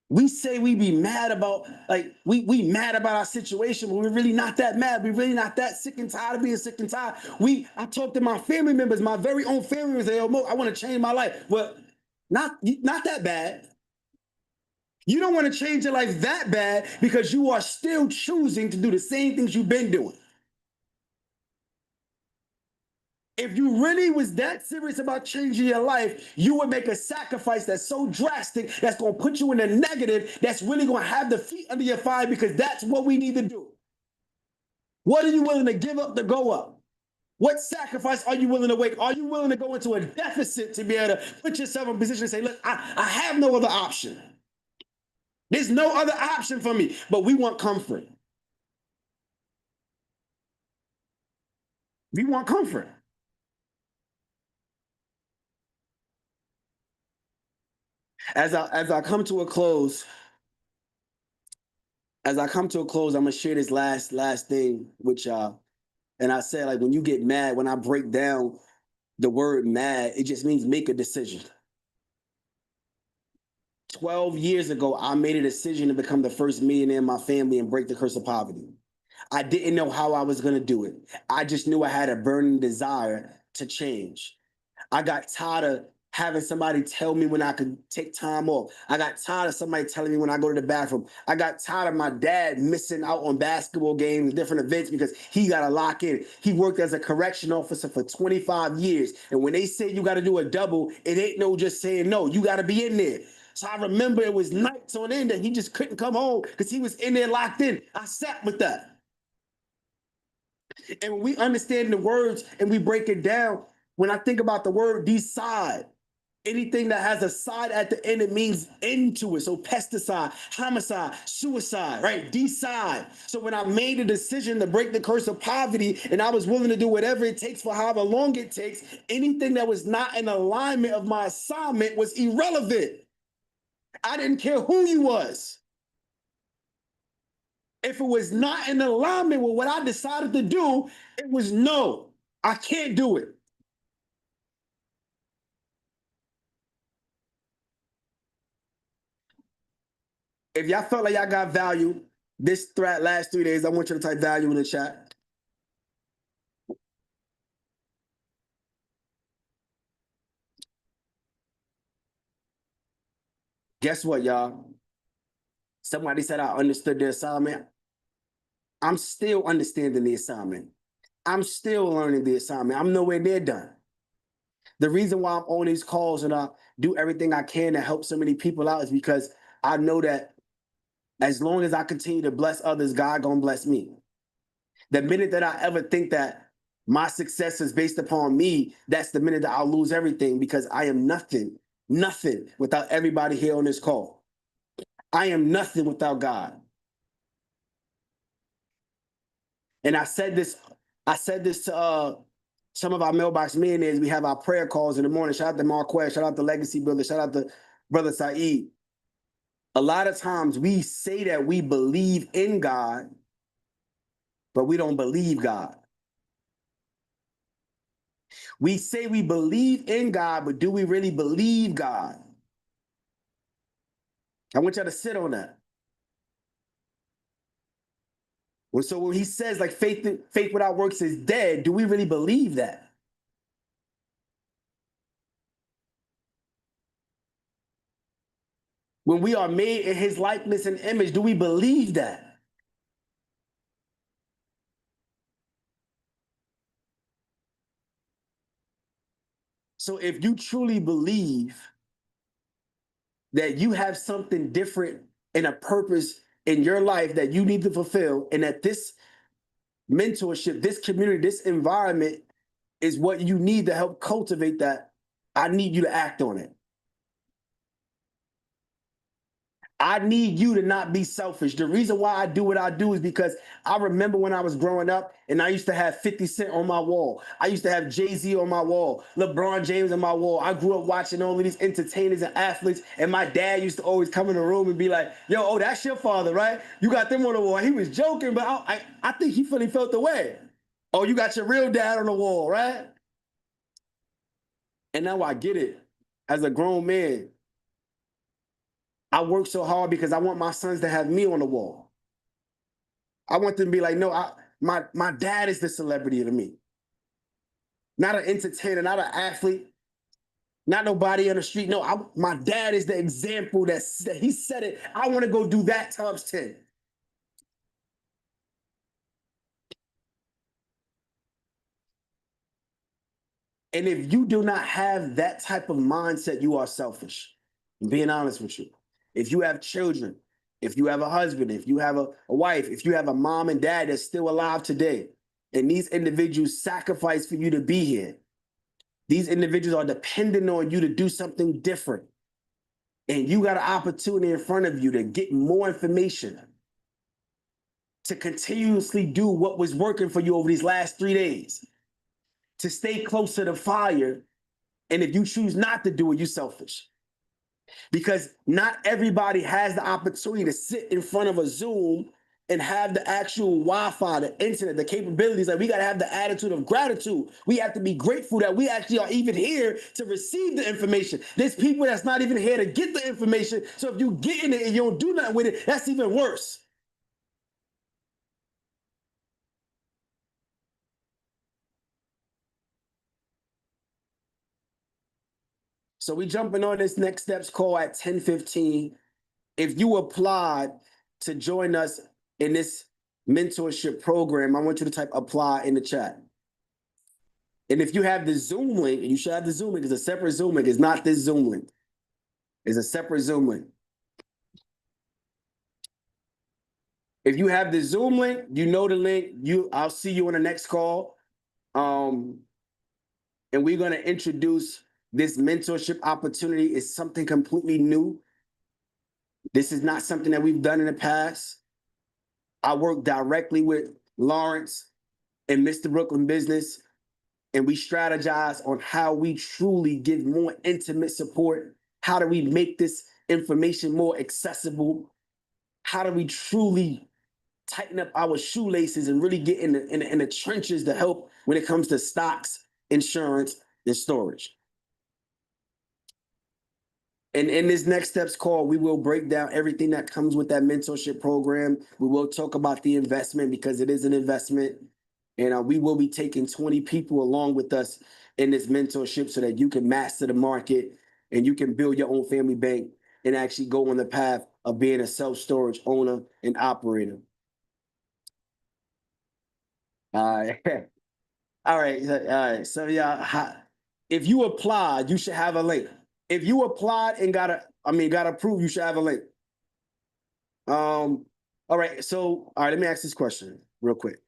we say we be mad about, like, we mad about our situation, but we're really not that mad. We're really not that sick and tired of being sick and tired. I talk to my family members, my very own family members, say, "Yo, Mo, I want to change my life." Well, not that bad. You don't want to change your life that bad because you are still choosing to do the same things you've been doing. If you really was that serious about changing your life, you would make a sacrifice that's so drastic that's going to put you in the negative, that's really going to have the feet under your fire, because that's what we need to do. What are you willing to give up to go up? What sacrifice are you willing to make? Are you willing to go into a deficit to be able to put yourself in a position and say, look, I have no other option. There's no other option for me, but we want comfort. We want comfort. As I come to a close, I'm gonna share this last thing with y'all. And I said, like, when you get mad, when I break down the word mad, it just means make a decision. 12 years ago, I made a decision to become the first millionaire in my family and break the curse of poverty. I didn't know how I was going to do it. I just knew I had a burning desire to change. I got tired of having somebody tell me when I could take time off. I got tired of somebody telling me when I go to the bathroom. I got tired of my dad missing out on basketball games, different events, because he got to lock in. He worked as a correction officer for 25 years. And when they say you got to do a double, it ain't no just saying no. You got to be in there. So I remember it was nights on end that he just couldn't come home because he was in there locked in. I sat with that. And when we understand the words and we break it down, when I think about the word decide, anything that has a side at the end, it means end to it. So pesticide, homicide, suicide, right? Decide. So when I made a decision to break the curse of poverty and I was willing to do whatever it takes for however long it takes, anything that was not in alignment of my assignment was irrelevant. I didn't care who you was. If it was not in alignment with what I decided to do, it was no, I can't do it. If y'all felt like y'all got value this last 3 days, I want you to type value in the chat. Guess what, y'all? Somebody said I understood the assignment. I'm still understanding the assignment. I'm still learning the assignment. I'm nowhere near done. The reason why I'm on these calls and I do everything I can to help so many people out is because I know that as long as I continue to bless others, God gonna bless me. The minute that I ever think that my success is based upon me, that's the minute that I'll lose everything, because I am nothing without everybody here on this call. I am nothing without God. And I said this to some of our mailbox millionaires. We have our prayer calls in the morning. Shout out to Marquez, shout out to Legacy Builder, shout out to Brother Saeed. A lot of times we say that we believe in God, but we don't believe God. We say we believe in God, but do we really believe God? I want y'all to sit on that. So when he says like faith without works is dead, do we really believe that? When we are made in his likeness and image, do we believe that? So if you truly believe that you have something different and a purpose in your life that you need to fulfill, and that this mentorship, this community, this environment is what you need to help cultivate that, I need you to act on it. I need you to not be selfish. The reason why I do what I do is because I remember when I was growing up and I used to have 50 Cent on my wall. I used to have Jay-Z on my wall, LeBron James on my wall. I grew up watching all of these entertainers and athletes, and my dad used to always come in the room and be like, yo, oh, that's your father, right? You got them on the wall. He was joking, but I think he fully felt the way. Oh, you got your real dad on the wall, right? And now I get it. As a grown man, I work so hard because I want my sons to have me on the wall. I want them to be like, no, my dad is the celebrity to me. Not an entertainer, not an athlete, not nobody on the street. No, my dad is the example that he said it. I want to go do that times 10. And if you do not have that type of mindset, you are selfish. I'm being honest with you. If you have children, if you have a husband, if you have a wife, if you have a mom and dad that's still alive today, and these individuals sacrifice for you to be here, these individuals are dependent on you to do something different. And you got an opportunity in front of you to get more information, to continuously do what was working for you over these last 3 days, to stay close to the fire. And if you choose not to do it, you're selfish. because not everybody has the opportunity to sit in front of a Zoom and have the actual Wi-Fi, the internet, the capabilities. Like, we got to have the attitude of gratitude. We have to be grateful that we actually are even here to receive the information. There's people that's not even here to get the information. So if you get in it and you don't do nothing with it, that's even worse. So we jumping on this next steps call at 10:15. If you applied to join us in this mentorship program, I want you to type apply in the chat. And if you have the Zoom link, you should have the Zoom link. It's a separate Zoom link. It's not this Zoom link. It's a separate Zoom link. If you have the Zoom link, you know the link. I'll see you on the next call. And we're going to introduce this mentorship opportunity. It's something completely new. This is not something that we've done in the past. I work directly with Lawrence and Mr. Brooklyn Business, and we strategize on how we truly give more intimate support. How do we make this information more accessible? How do we truly tighten up our shoelaces and really get in the trenches to help when it comes to stocks, insurance, and storage? And in this next steps call, we will break down everything that comes with that mentorship program. We will talk about the investment because it is an investment. And we will be taking 20 people along with us in this mentorship so that you can master the market and you can build your own family bank and actually go on the path of being a self-storage owner and operator. All right. All right. So yeah, if you applied, you should have a link. If you applied and got approved, you should have a link. All right. So, all right, let me ask this question real quick.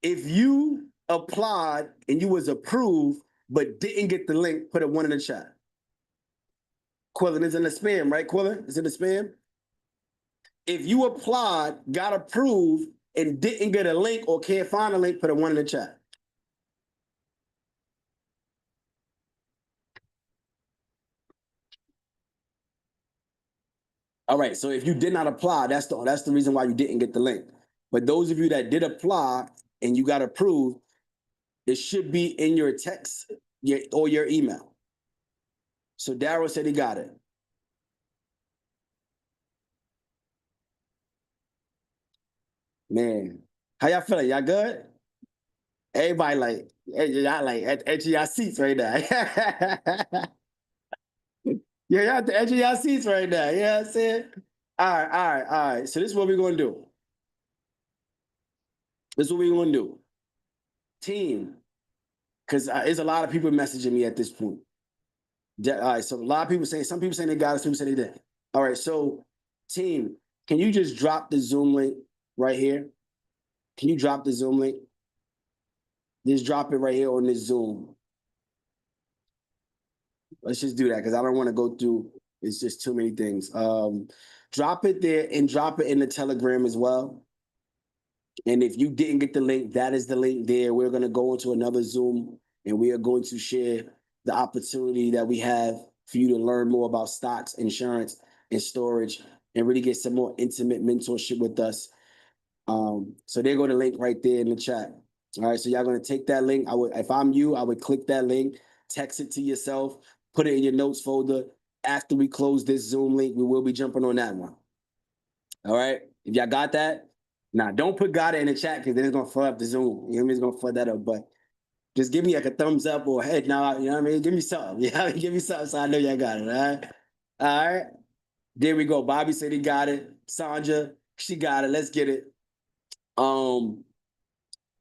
If you applied and you was approved, but didn't get the link, put a 1 in the chat. Quillen is in the spam, right? Quillen is in the spam. If you applied, got approved, and didn't get a link or can't find a link, put a 1 in the chat. All right, so if you did not apply, that's the reason why you didn't get the link. But those of you that did apply and you got approved, it should be in your text or your email. So Darryl said he got it. Man, how y'all feeling? Y'all good? Everybody y'all like at the edge of y'all seats right now. Yeah, y'all at the edge of y'all seats right now. You know what I'm saying? All right. So this is what we're going to do. Team, because there's a lot of people messaging me at this point. All right, so a lot of people saying, some people saying they got it, some people saying they didn't. All right, so team, can you just drop the Zoom link right here? Can you drop the Zoom link? Just drop it right here on this Zoom. Let's just do that because I don't want to go through, it's just too many things. Drop it there and drop it in the Telegram as well. And if you didn't get the link, that is the link there. We're going to go into another Zoom and we are going to share the opportunity that we have for you to learn more about stocks, insurance, and storage, and really get some more intimate mentorship with us. So there go the link right there in the chat. All right, so y'all going to take that link. If I'm you, I would click that link, text it to yourself, put it in your notes folder. After we close this Zoom link, we will be jumping on that one. All right, if y'all got that, now don't put got it in the chat because then it's gonna flood up the Zoom. You know what I mean? It's gonna flood that up. But just give me like a thumbs up or head nod. You know what I mean? Give me something. You know what I mean? Give me something so I know y'all got it. All right. There we go. Bobby said he got it. Sandra, she got it. Let's get it. All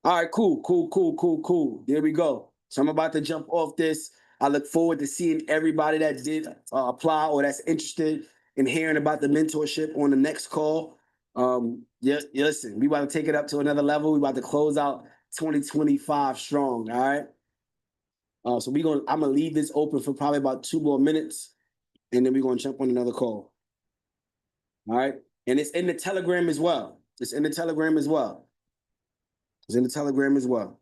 right, cool. There we go. So I'm about to jump off this. I look forward to seeing everybody that did apply or that's interested in hearing about the mentorship on the next call. Listen, we about to take it up to another level. We about to close out 2025 strong. All right. So I'm gonna leave this open for probably about 2 more minutes, and then we're gonna jump on another call. All right, and it's in the Telegram as well. It's in the Telegram as well. It's in the Telegram as well.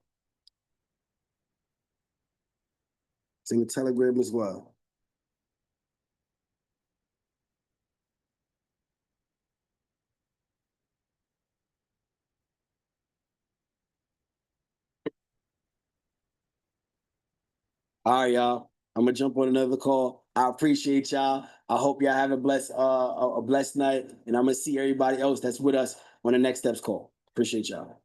It's in the Telegram as well. All right, y'all. I'm gonna jump on another call. I appreciate y'all. I hope y'all have a blessed night, and I'm gonna see everybody else that's with us on the Next Steps call. Appreciate y'all.